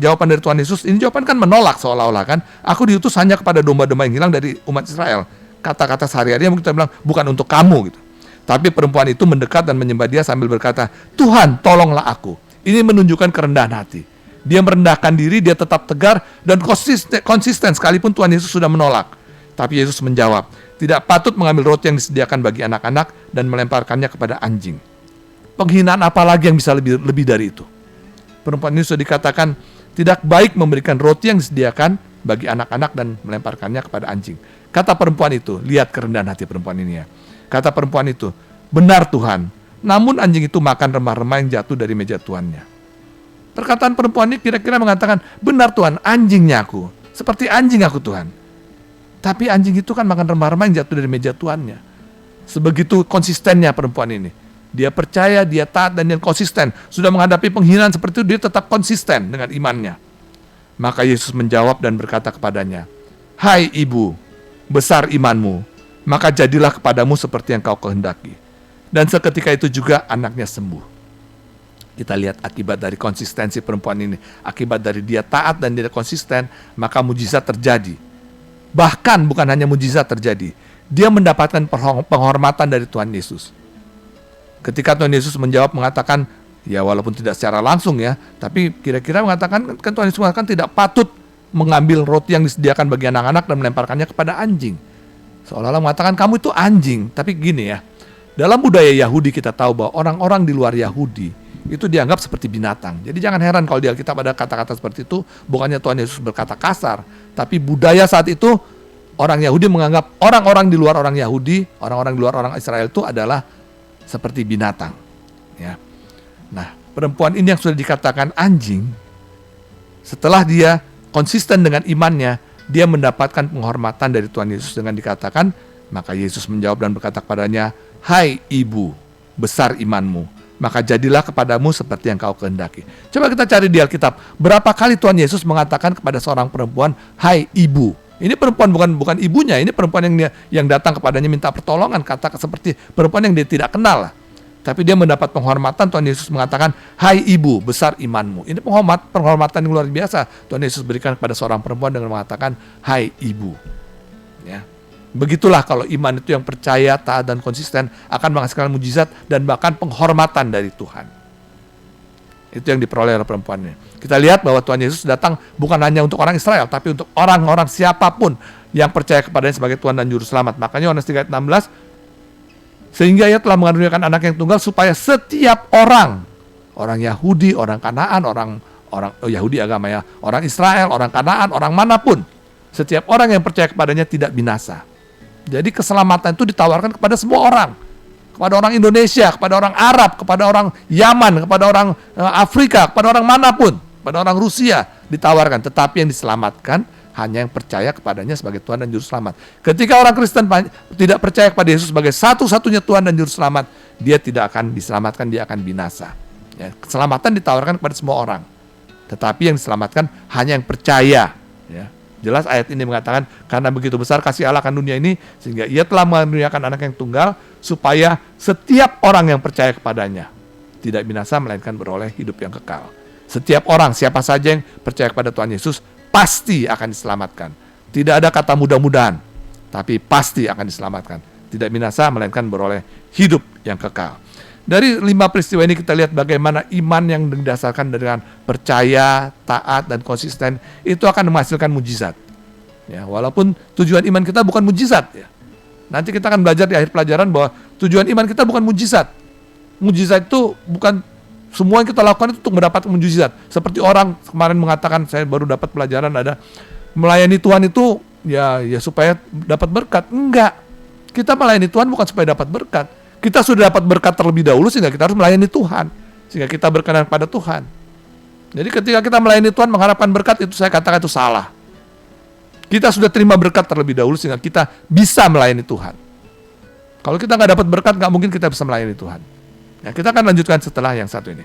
jawaban dari Tuhan Yesus, ini jawaban kan menolak seolah-olah kan, "Aku diutus hanya kepada domba-domba yang hilang dari umat Israel." Kata-kata sehari-hari mungkin kita bilang, bukan untuk kamu gitu. Tapi perempuan itu mendekat dan menyembah Dia sambil berkata, "Tuhan, tolonglah aku." Ini menunjukkan kerendahan hati. Dia merendahkan diri, dia tetap tegar dan konsisten sekalipun Tuhan Yesus sudah menolak. Tapi Yesus menjawab, "Tidak patut mengambil roti yang disediakan bagi anak-anak dan melemparkannya kepada anjing." Penghinaan apa lagi yang bisa lebih dari itu? Perempuan ini sudah dikatakan tidak baik memberikan roti yang disediakan bagi anak-anak dan melemparkannya kepada anjing. Kata perempuan itu, lihat kerendahan hati perempuan ini ya. Kata perempuan itu, "Benar Tuhan, namun anjing itu makan remah-remah yang jatuh dari meja tuannya." Perkataan perempuan ini kira-kira mengatakan, "Benar Tuhan, anjingnya aku. Seperti anjing aku Tuhan." Tapi anjing itu kan makan remah-remah yang jatuh dari meja tuannya. Sebegitu konsistennya perempuan ini. Dia percaya, dia taat, dan dia konsisten. Sudah menghadapi penghinaan seperti itu, dia tetap konsisten dengan imannya. Maka Yesus menjawab dan berkata kepadanya, "Hai ibu, besar imanmu, maka jadilah kepadamu seperti yang kau kehendaki." Dan seketika itu juga anaknya sembuh. Kita lihat akibat dari konsistensi perempuan ini. Akibat dari dia taat dan dia konsisten, maka mujizat terjadi. Bahkan bukan hanya mujizat terjadi, dia mendapatkan penghormatan dari Tuhan Yesus. Ketika Tuhan Yesus menjawab mengatakan, ya walaupun tidak secara langsung ya, tapi kira-kira mengatakan, kan Tuhan Yesus mengatakan tidak patut mengambil roti yang disediakan bagi anak-anak dan melemparkannya kepada anjing. Seolah-olah mengatakan kamu itu anjing. Tapi gini ya, dalam budaya Yahudi kita tahu bahwa orang-orang di luar Yahudi itu dianggap seperti binatang. Jadi jangan heran kalau di Alkitab ada kata-kata seperti itu. Bukannya Tuhan Yesus berkata kasar, tapi budaya saat itu orang Yahudi menganggap orang-orang di luar orang Yahudi, orang-orang di luar orang Israel itu adalah seperti binatang. Ya. Nah, perempuan ini yang sudah dikatakan anjing, setelah dia konsisten dengan imannya, dia mendapatkan penghormatan dari Tuhan Yesus dengan dikatakan, maka Yesus menjawab dan berkata kepadanya, "Hai ibu, besar imanmu, maka jadilah kepadamu seperti yang kau kehendaki." Coba kita cari di Alkitab, berapa kali Tuhan Yesus mengatakan kepada seorang perempuan, "Hai ibu." Ini perempuan bukan ibunya, ini perempuan yang datang kepadanya minta pertolongan, kata seperti perempuan yang dia tidak kenal lah. Tapi dia mendapat penghormatan, Tuhan Yesus mengatakan, "Hai ibu, besar imanmu." Ini penghormatan yang luar biasa Tuhan Yesus berikan kepada seorang perempuan dengan mengatakan, "Hai ibu." Ya. Begitulah kalau iman itu yang percaya, taat dan konsisten akan menghasilkan mujizat dan bahkan penghormatan dari Tuhan. Itu yang diperoleh oleh perempuan ini. Kita lihat bahwa Tuhan Yesus datang bukan hanya untuk orang Israel, tapi untuk orang-orang siapapun yang percaya kepadanya sebagai Tuhan dan Juru Selamat. Makanya Yohanes 3:16, sehingga ia telah mengaruniakan anak yang tunggal supaya setiap orang Yahudi, orang Kanaan, orang Yahudi agamanya, orang Israel, orang Kanaan, orang manapun, setiap orang yang percaya kepadanya tidak binasa. Jadi keselamatan itu ditawarkan kepada semua orang. Kepada orang Indonesia, kepada orang Arab, kepada orang Yaman, kepada orang Afrika, kepada orang manapun, kepada orang Rusia ditawarkan. Tetapi yang diselamatkan hanya yang percaya kepadanya sebagai Tuhan dan Juru Selamat. Ketika orang Kristen tidak percaya kepada Yesus sebagai satu-satunya Tuhan dan Juru Selamat, dia tidak akan diselamatkan, dia akan binasa. Ya, keselamatan ditawarkan kepada semua orang. Tetapi yang diselamatkan hanya yang percaya. Ya. Jelas ayat ini mengatakan, karena begitu besar kasih Allah akan dunia ini, sehingga ia telah mengaruniakan anak yang tunggal, supaya setiap orang yang percaya kepadanya tidak binasa, melainkan beroleh hidup yang kekal. Setiap orang, siapa saja yang percaya kepada Tuhan Yesus, pasti akan diselamatkan. Tidak ada kata mudah-mudahan, tapi pasti akan diselamatkan. Tidak binasa, melainkan beroleh hidup yang kekal. Dari 5 peristiwa ini kita lihat bagaimana iman yang didasarkan dengan percaya, taat, dan konsisten itu akan menghasilkan mujizat. Ya, walaupun tujuan iman kita bukan mujizat. Ya. Nanti kita akan belajar di akhir pelajaran bahwa tujuan iman kita bukan mujizat. Mujizat itu bukan semua yang kita lakukan itu untuk mendapatkan mujizat. Seperti orang kemarin mengatakan, saya baru dapat pelajaran ada melayani Tuhan itu ya supaya dapat berkat. Enggak. Kita melayani Tuhan bukan supaya dapat berkat. Kita sudah dapat berkat terlebih dahulu sehingga kita harus melayani Tuhan. Sehingga kita berkenan pada Tuhan. Jadi ketika kita melayani Tuhan mengharapkan berkat, itu saya katakan itu salah. Kita sudah terima berkat terlebih dahulu sehingga kita bisa melayani Tuhan. Kalau kita nggak dapat berkat, nggak mungkin kita bisa melayani Tuhan. Ya, kita akan lanjutkan setelah yang satu ini.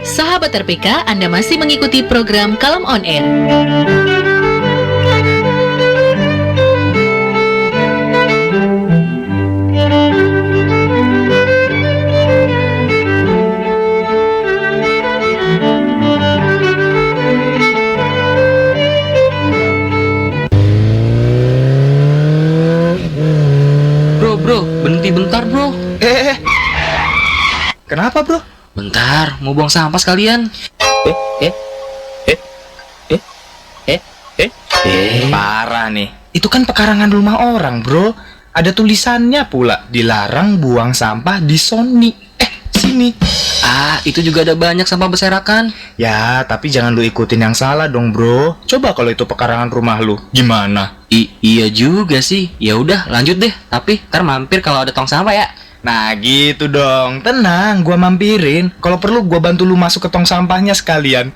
Sahabat RPK, Anda masih mengikuti program Kalem On Air. Bro, berhenti bentar bro. Kenapa bro? Bentar, mau buang sampah sekalian. Parah nih. Itu kan pekarangan rumah orang bro. Ada tulisannya pula, dilarang buang sampah di Sony. Sini. Ah, itu juga ada banyak sampah berserakan. Ya, tapi jangan lu ikutin yang salah dong bro. Coba kalau itu pekarangan rumah lu, gimana? Iya juga sih. Ya udah, lanjut deh. Tapi ntar mampir kalau ada tong sampah ya. Nah gitu dong. Tenang, gua mampirin. Kalau perlu gua bantu lu masuk ke tong sampahnya sekalian.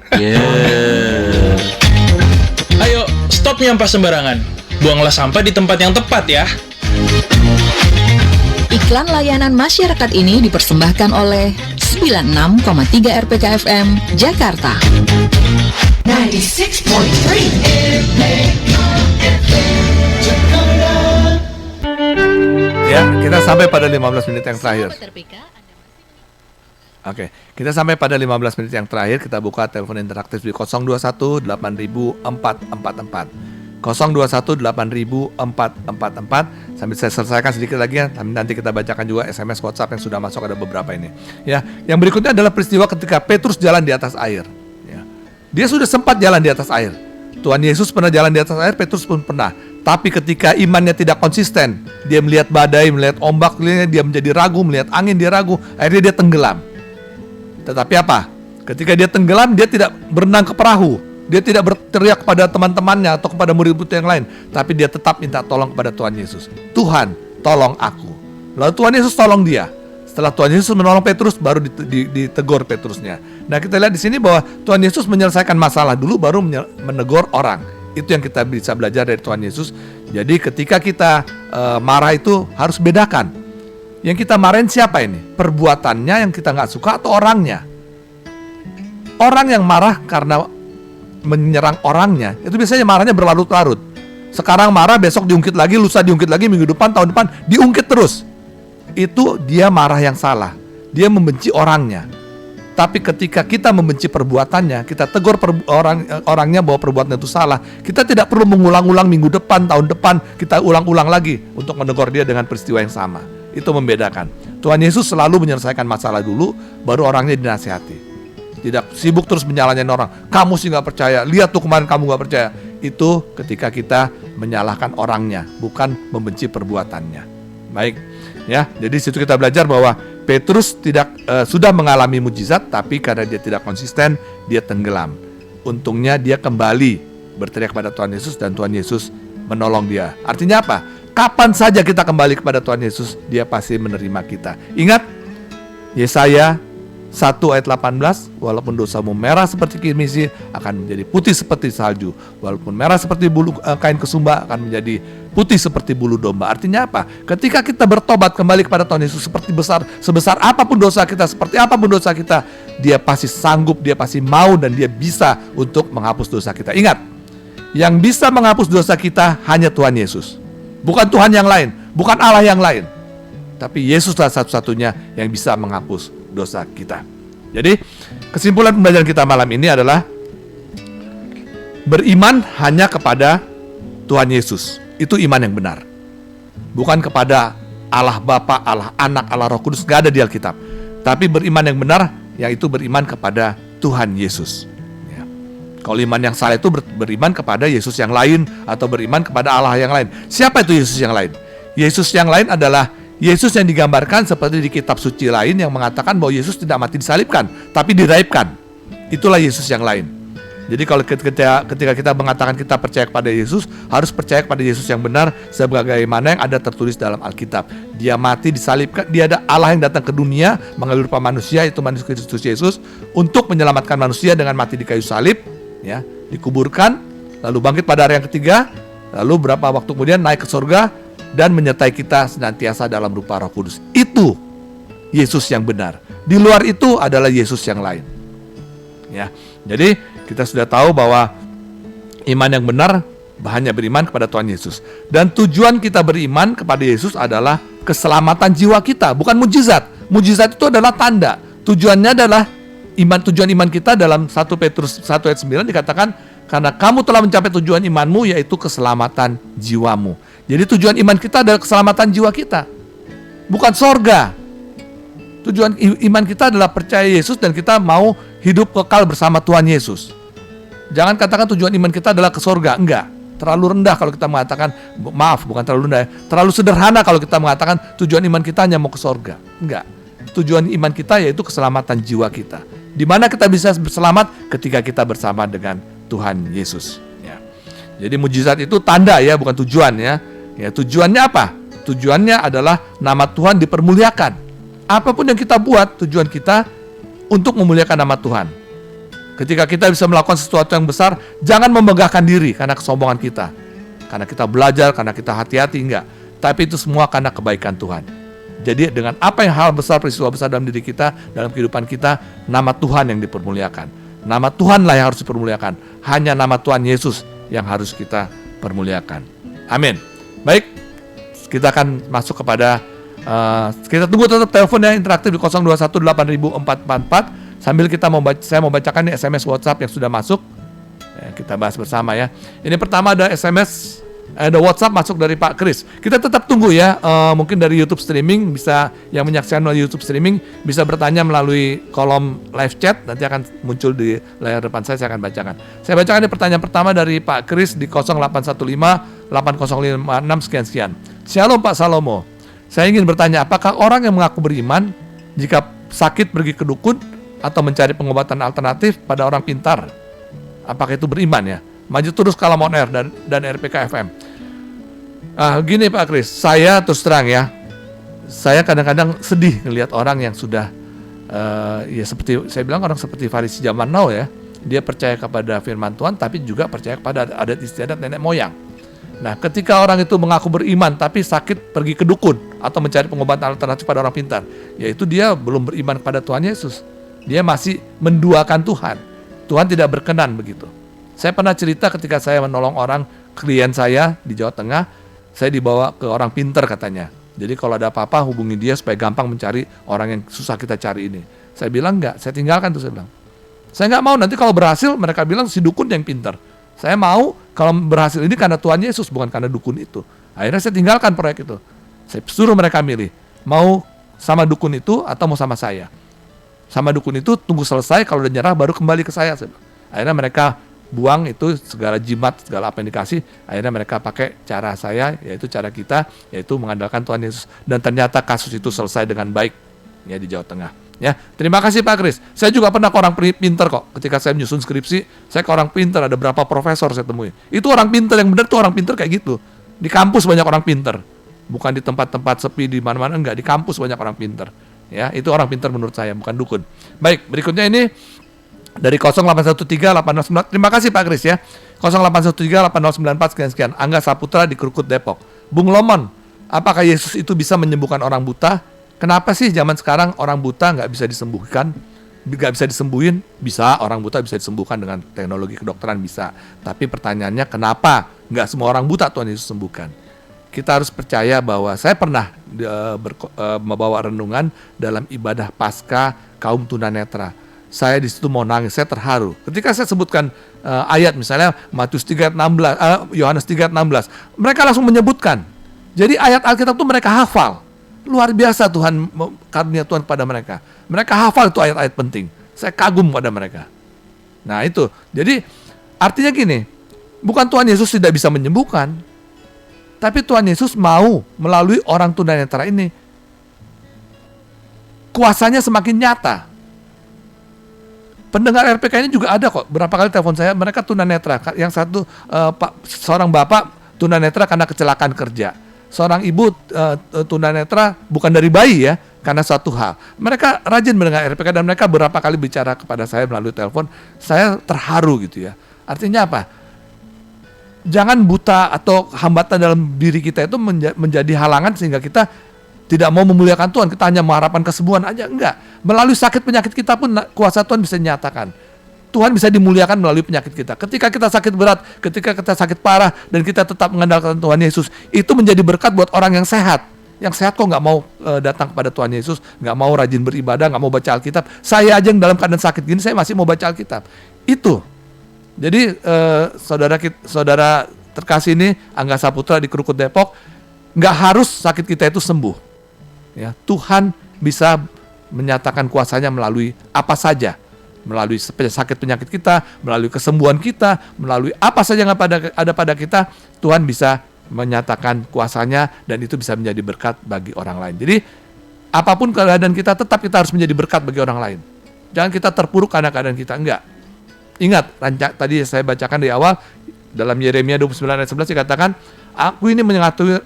Ayo, stop nyampah sembarangan. Buanglah sampah di tempat yang tepat ya. Iklan layanan masyarakat ini dipersembahkan oleh 96,3 RPK FM Jakarta. 96.3 Ya, kita sampai pada 15 menit yang terakhir. Oke, kita sampai pada 15 menit yang terakhir. Kita buka telepon interaktif di 021 8000 444. 021 8000 444. Sambil saya selesaikan sedikit lagi ya. Nanti kita bacakan juga SMS WhatsApp yang sudah masuk, ada beberapa ini. Ya, yang berikutnya adalah peristiwa ketika Petrus jalan di atas air. Ya. Dia sudah sempat jalan di atas air. Tuhan Yesus pernah jalan di atas air, Petrus pun pernah. Tapi ketika imannya tidak konsisten, dia melihat badai, melihat ombak, dia menjadi ragu, melihat angin dia ragu, akhirnya dia tenggelam. Tetapi apa? Ketika dia tenggelam, dia tidak berenang ke perahu. Dia tidak berteriak kepada teman-temannya atau kepada murid-murid yang lain, tapi dia tetap minta tolong kepada Tuhan Yesus. Tuhan, tolong aku. Lalu Tuhan Yesus tolong dia. Setelah Tuhan Yesus menolong Petrus, baru ditegur Petrusnya. Nah, kita lihat di sini bahwa Tuhan Yesus menyelesaikan masalah dulu, baru menegur orang. Itu yang kita bisa belajar dari Tuhan Yesus. Jadi ketika kita marah itu harus bedakan. Yang kita marahin siapa ini? Perbuatannya yang kita nggak suka atau orangnya? Orang yang marah karena menyerang orangnya, itu biasanya marahnya berlarut-larut. Sekarang marah, besok diungkit lagi, lusa diungkit lagi, minggu depan, tahun depan, diungkit terus. Itu dia marah yang salah. Dia membenci orangnya. Tapi ketika kita membenci perbuatannya, kita tegur orangnya bahwa perbuatannya itu salah, kita tidak perlu mengulang-ulang minggu depan, tahun depan, kita ulang-ulang lagi untuk menegur dia dengan peristiwa yang sama. Itu membedakan. Tuhan Yesus selalu menyelesaikan masalah dulu, baru orangnya dinasihati. Tidak sibuk terus menyalahkan orang. Kamu sih gak percaya, lihat tuh kemarin kamu gak percaya. Itu ketika kita menyalahkan orangnya, bukan membenci perbuatannya. Baik, ya. Jadi situ kita belajar bahwa Petrus sudah mengalami mujizat, tapi karena dia tidak konsisten, dia tenggelam. Untungnya dia kembali berteriak pada Tuhan Yesus dan Tuhan Yesus menolong dia. Artinya apa? Kapan saja kita kembali kepada Tuhan Yesus, dia pasti menerima kita. Ingat Yesaya 1 ayat 18, walaupun dosamu merah seperti kirmisi akan menjadi putih seperti salju, walaupun merah seperti bulu kain kesumba akan menjadi putih seperti bulu domba. Artinya apa? Ketika kita bertobat kembali kepada Tuhan Yesus, sebesar apapun dosa kita, seperti apapun dosa kita, dia pasti sanggup, dia pasti mau, dan dia bisa untuk menghapus dosa kita. Ingat, yang bisa menghapus dosa kita hanya Tuhan Yesus, bukan Tuhan yang lain, bukan Allah yang lain, tapi Yesuslah satu-satunya yang bisa menghapus dosa kita. Jadi kesimpulan pembelajaran kita malam ini adalah beriman hanya kepada Tuhan Yesus. Itu iman yang benar. Bukan kepada Allah Bapa, Allah Anak, Allah Roh Kudus, gak ada di Alkitab. Tapi beriman yang benar, yaitu beriman kepada Tuhan Yesus. Ya. Kalau iman yang salah itu beriman kepada Yesus yang lain atau beriman kepada Allah yang lain. Siapa itu Yesus yang lain? Yesus yang lain adalah Yesus yang digambarkan seperti di kitab suci lain yang mengatakan bahwa Yesus tidak mati disalibkan, tapi diraibkan. Itulah Yesus yang lain. Jadi kalau ketika kita mengatakan kita percaya kepada Yesus, harus percaya kepada Yesus yang benar sebagaimana yang ada tertulis dalam Alkitab. Dia mati disalibkan, dia ada Allah yang datang ke dunia mengambil rupa manusia, itu manusia Kristus Yesus, untuk menyelamatkan manusia dengan mati di kayu salib, ya, dikuburkan, lalu bangkit pada hari yang ketiga, lalu berapa waktu kemudian naik ke surga dan menyertai kita senantiasa dalam rupa Roh Kudus. Itu Yesus yang benar. Di luar itu adalah Yesus yang lain. Ya, jadi kita sudah tahu bahwa iman yang benar hanya beriman kepada Tuhan Yesus. Dan tujuan kita beriman kepada Yesus adalah keselamatan jiwa kita, bukan mujizat. Mujizat itu adalah tanda. Tujuannya adalah tujuan iman kita dalam 1 Petrus 1 ayat 9 dikatakan, karena kamu telah mencapai tujuan imanmu, yaitu keselamatan jiwamu. Jadi tujuan iman kita adalah keselamatan jiwa kita, bukan sorga. Tujuan iman kita adalah percaya Yesus dan kita mau hidup kekal bersama Tuhan Yesus. Jangan katakan tujuan iman kita adalah ke sorga. Enggak, terlalu rendah kalau kita mengatakan, bukan terlalu rendah, terlalu sederhana kalau kita mengatakan tujuan iman kita hanya mau ke sorga. Enggak, tujuan iman kita yaitu keselamatan jiwa kita. Di mana kita bisa berselamat? Ketika kita bersama dengan Tuhan Yesus. Ya. Jadi mujizat itu tanda ya, bukan tujuan ya. Ya, tujuannya apa? Tujuannya adalah nama Tuhan dipermuliakan. Apapun yang kita buat, tujuan kita untuk memuliakan nama Tuhan. Ketika kita bisa melakukan sesuatu yang besar, jangan memegahkan diri karena kesombongan kita. Karena kita belajar, karena kita hati-hati, enggak. Tapi itu semua karena kebaikan Tuhan. Jadi dengan apa yang hal besar, peristiwa besar dalam diri kita, dalam kehidupan kita, nama Tuhan yang dipermuliakan. Nama Tuhanlah yang harus dipermuliakan. Hanya nama Tuhan Yesus yang harus kita permuliakan. Amin. Baik, kita akan masuk kepada kita tunggu tetap teleponnya interaktif di 02180444 sambil saya mau bacakan nih SMS WhatsApp yang sudah masuk. Ya, kita bahas bersama ya. Ini pertama ada SMS, ada WhatsApp masuk dari Pak Kris. Kita tetap tunggu ya. Mungkin dari YouTube streaming bisa, yang menyaksikan melalui YouTube streaming bisa bertanya melalui kolom live chat, nanti akan muncul di layar depan saya akan bacakan. Saya bacakan ini pertanyaan pertama dari Pak Kris di 0815 8056 sekian. Shalom Pak Salomo. Saya ingin bertanya, apakah orang yang mengaku beriman jika sakit pergi ke dukun atau mencari pengobatan alternatif pada orang pintar. Apakah itu beriman ya? Maju terus Kalam On Air dan RPK FM. Gini Pak Kris, saya terus terang ya, saya kadang-kadang sedih ngelihat orang yang sudah ya seperti saya bilang, orang seperti Farisi zaman now ya. Dia percaya kepada firman Tuhan tapi juga percaya kepada adat istiadat nenek moyang. Nah, ketika orang itu mengaku beriman tapi sakit pergi ke dukun atau mencari pengobatan alternatif pada orang pintar, yaitu dia belum beriman kepada Tuhan Yesus. Dia masih menduakan Tuhan. Tuhan tidak berkenan begitu. Saya pernah cerita ketika saya menolong orang, klien saya di Jawa Tengah, saya dibawa ke orang pintar katanya. Jadi kalau ada apa-apa hubungi dia supaya gampang mencari orang yang susah kita cari ini. Saya bilang enggak, saya tinggalkan tuh, saya bilang. Saya nggak mau nanti kalau berhasil mereka bilang si dukun yang pintar. Saya mau kalau berhasil ini karena Tuhan Yesus, bukan karena dukun itu. Akhirnya saya tinggalkan proyek itu. Saya suruh mereka milih, mau sama dukun itu atau mau sama saya. Sama dukun itu tunggu selesai, kalau udah nyerah baru kembali ke saya. Akhirnya mereka buang itu segala jimat, segala apa yang dikasih. Akhirnya mereka pakai cara saya, yaitu cara kita, yaitu mengandalkan Tuhan Yesus. Dan ternyata kasus itu selesai dengan baik ya di Jawa Tengah. Ya, terima kasih Pak Kris. Saya juga pernah ke orang pintar kok. Ketika saya menyusun skripsi, saya ke orang pintar, ada berapa profesor saya temui. Itu orang pintar yang benar tuh, orang pintar kayak gitu. Di kampus banyak orang pintar. Bukan di tempat-tempat sepi di mana-mana, enggak, di kampus banyak orang pintar. Ya, itu orang pintar menurut saya, bukan dukun. Baik, berikutnya ini dari 0813-809. Terima kasih Pak Kris ya. 0813-8094 sekian-sekian. Angga Saputra di Krukut Depok. Bung Lomon, apakah Yesus itu bisa menyembuhkan orang buta? Kenapa sih zaman sekarang orang buta nggak bisa disembuhkan? Nggak bisa disembuhin? Bisa, orang buta bisa disembuhkan dengan teknologi kedokteran, bisa. Tapi pertanyaannya kenapa nggak semua orang buta Tuhan Yesus sembuhkan? Kita harus percaya bahwa saya pernah membawa renungan dalam ibadah Paskah kaum tunanetra. Saya di situ mau nangis, saya terharu. Ketika saya sebutkan ayat misalnya Matius 3:16, Yohanes 3:16, mereka langsung menyebutkan. Jadi ayat Alkitab itu mereka hafal. Luar biasa Tuhan, karunia Tuhan kepada mereka. Mereka hafal itu ayat-ayat penting. Saya kagum pada mereka. Nah itu, jadi artinya gini, bukan Tuhan Yesus tidak bisa menyembuhkan, tapi Tuhan Yesus mau melalui orang tunanetra ini. Kuasanya semakin nyata. Pendengar RPK ini juga ada kok. Berapa kali telepon saya, mereka tunanetra. Yang satu, seorang bapak tunanetra karena kecelakaan kerja. Seorang ibu tunanetra bukan dari bayi ya, karena suatu hal. Mereka rajin mendengar RPK dan mereka beberapa kali bicara kepada saya melalui telepon. Saya terharu gitu ya. Artinya apa? Jangan buta atau hambatan dalam diri kita itu menjadi halangan sehingga kita tidak mau memuliakan Tuhan. Kita hanya mengharapkan kesembuhan aja, enggak. Melalui sakit penyakit kita pun kuasa Tuhan bisa dinyatakan. Tuhan bisa dimuliakan melalui penyakit kita. Ketika kita sakit berat, ketika kita sakit parah, dan kita tetap mengandalkan Tuhan Yesus, itu menjadi berkat buat orang yang sehat. Yang sehat kok nggak mau datang kepada Tuhan Yesus, nggak mau rajin beribadah, nggak mau baca Alkitab. Saya aja yang dalam keadaan sakit gini, saya masih mau baca Alkitab. Itu. Jadi saudara terkasih ini, Angga Saputra di Krukut Depok, nggak harus sakit kita itu sembuh. Ya, Tuhan bisa menyatakan kuasanya melalui apa saja. Melalui sakit penyakit kita, melalui kesembuhan kita, melalui apa saja yang ada pada kita, Tuhan bisa menyatakan kuasanya dan itu bisa menjadi berkat bagi orang lain. Jadi apapun keadaan kita, tetap kita harus menjadi berkat bagi orang lain. Jangan kita terpuruk karena keadaan kita, enggak. Ingat, tadi saya bacakan di awal, dalam Yeremia 29 ayat 11 dikatakan, aku ini mengetahui,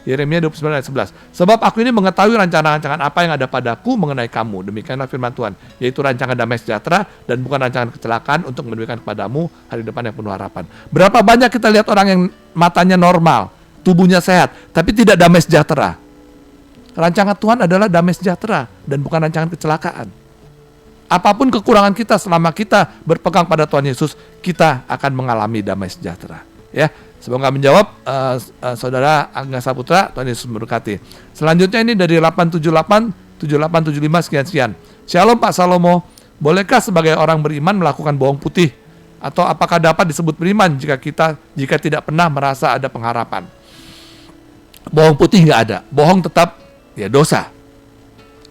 Yeremia 29 ayat 11. Sebab aku ini mengetahui rancangan-rancangan apa yang ada padaku mengenai kamu. Demikianlah firman Tuhan, yaitu rancangan damai sejahtera dan bukan rancangan kecelakaan untuk memberikan kepadamu hari depan yang penuh harapan. Berapa banyak kita lihat orang yang matanya normal, tubuhnya sehat, tapi tidak damai sejahtera. Rancangan Tuhan adalah damai sejahtera dan bukan rancangan kecelakaan. Apapun kekurangan kita, selama kita berpegang pada Tuhan Yesus, kita akan mengalami damai sejahtera. Ya, semoga menjawab saudara Angga Saputra. Tuhan Yesus memberkati. Selanjutnya ini dari 878-7875 sekian-sekian. Shalom Pak Salomo, bolehkah sebagai orang beriman melakukan bohong putih? Atau apakah dapat disebut beriman jika tidak pernah merasa ada pengharapan? Bohong putih nggak ada. Bohong tetap ya dosa.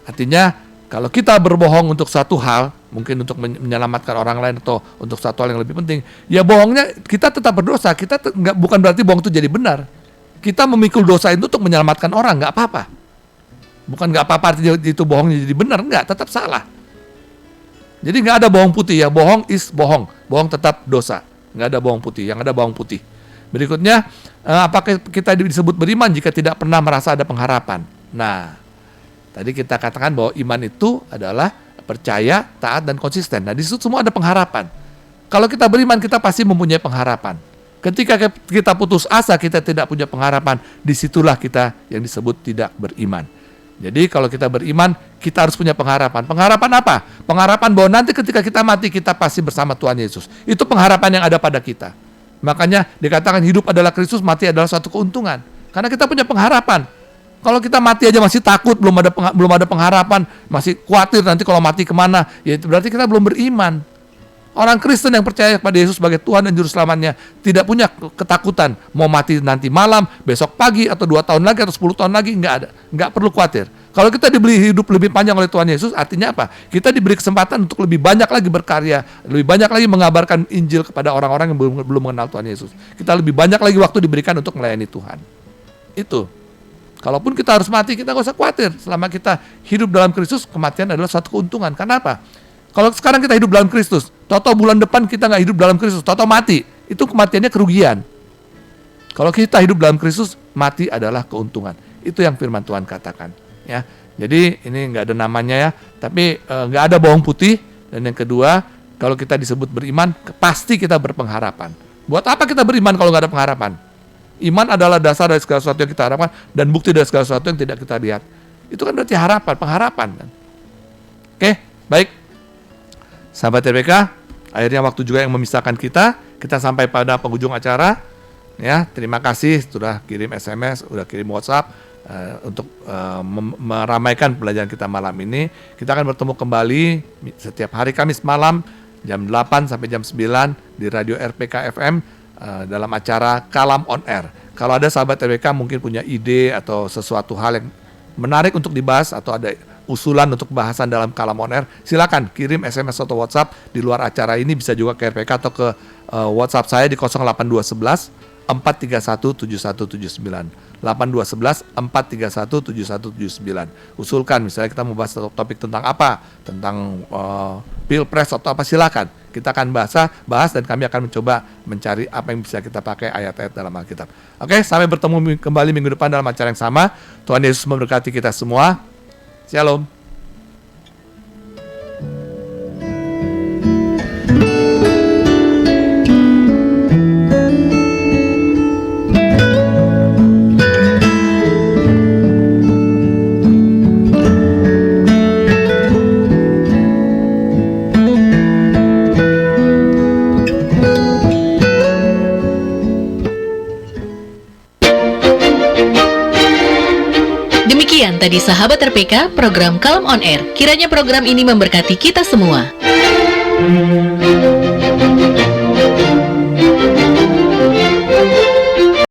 Artinya kalau kita berbohong untuk satu hal, mungkin untuk menyelamatkan orang lain atau untuk satu hal yang lebih penting, ya bohongnya kita tetap berdosa. Kita bukan berarti bohong itu jadi benar. Kita memikul dosa itu untuk menyelamatkan orang, nggak apa-apa. Bukan nggak apa-apa artinya itu bohongnya jadi benar, nggak, tetap salah. Jadi nggak ada bawang putih ya, bohong is bohong. Bohong tetap dosa. Nggak ada bawang putih, yang ada bawang putih. Berikutnya, apakah kita disebut beriman jika tidak pernah merasa ada pengharapan? Nah, tadi kita katakan bahwa iman itu adalah percaya, taat, dan konsisten. Nah, di situ semua ada pengharapan. Kalau kita beriman, kita pasti mempunyai pengharapan. Ketika kita putus asa, kita tidak punya pengharapan, disitulah kita yang disebut tidak beriman. Jadi kalau kita beriman, kita harus punya pengharapan. Pengharapan apa? Pengharapan bahwa nanti ketika kita mati, kita pasti bersama Tuhan Yesus. Itu pengharapan yang ada pada kita. Makanya dikatakan hidup adalah Kristus, mati adalah suatu keuntungan. Karena kita punya pengharapan. Kalau kita mati aja masih takut, belum ada pengharapan, masih khawatir nanti kalau mati kemana, ya itu berarti kita belum beriman. Orang Kristen yang percaya kepada Yesus sebagai Tuhan dan Juru Selamatnya tidak punya ketakutan mau mati nanti malam, besok pagi, atau 2 tahun lagi, atau 10 tahun lagi, nggak perlu khawatir. Kalau kita diberi hidup lebih panjang oleh Tuhan Yesus, artinya apa? Kita diberi kesempatan untuk lebih banyak lagi berkarya, lebih banyak lagi mengabarkan Injil kepada orang-orang yang belum mengenal Tuhan Yesus. Kita lebih banyak lagi waktu diberikan untuk melayani Tuhan. Itu. Kalaupun kita harus mati, kita nggak usah khawatir. Selama kita hidup dalam Kristus, kematian adalah suatu keuntungan. Kenapa? Kalau sekarang kita hidup dalam Kristus, toto bulan depan kita nggak hidup dalam Kristus, toto mati, itu kematiannya kerugian. Kalau kita hidup dalam Kristus, mati adalah keuntungan. Itu yang firman Tuhan katakan. Ya, jadi ini nggak ada namanya ya, tapi nggak ada bawang putih. Dan yang kedua, kalau kita disebut beriman, pasti kita berpengharapan. Buat apa kita beriman kalau nggak ada pengharapan? Iman adalah dasar dari segala sesuatu yang kita harapkan dan bukti dari segala sesuatu yang tidak kita lihat. Itu kan berarti harapan, pengharapan kan. Oke, baik. Sahabat RPK, akhirnya waktu juga yang memisahkan kita. Kita sampai pada penghujung acara. Ya, terima kasih sudah kirim SMS, sudah kirim WhatsApp untuk meramaikan pelajaran kita malam ini. Kita akan bertemu kembali setiap hari Kamis malam jam 8 sampai jam 9 di Radio RPK FM dalam acara Kalam on Air. Kalau ada sahabat RPK mungkin punya ide atau sesuatu hal yang menarik untuk dibahas atau ada usulan untuk bahasan dalam Kalam on Air, silakan kirim SMS atau WhatsApp di luar acara ini, bisa juga ke RPK atau ke WhatsApp saya di 08211 431 7179 8211 431 7179. Usulkan misalnya kita mau bahas topik tentang apa, tentang Pilpres atau apa, silakan. Kita akan bahas dan kami akan mencoba mencari apa yang bisa kita pakai ayat-ayat dalam Alkitab. Oke, sampai bertemu kembali minggu depan dalam acara yang sama. Tuhan Yesus memberkati kita semua. Shalom. Demikian tadi sahabat RPK, program Kalam on Air. Kiranya program ini memberkati kita semua.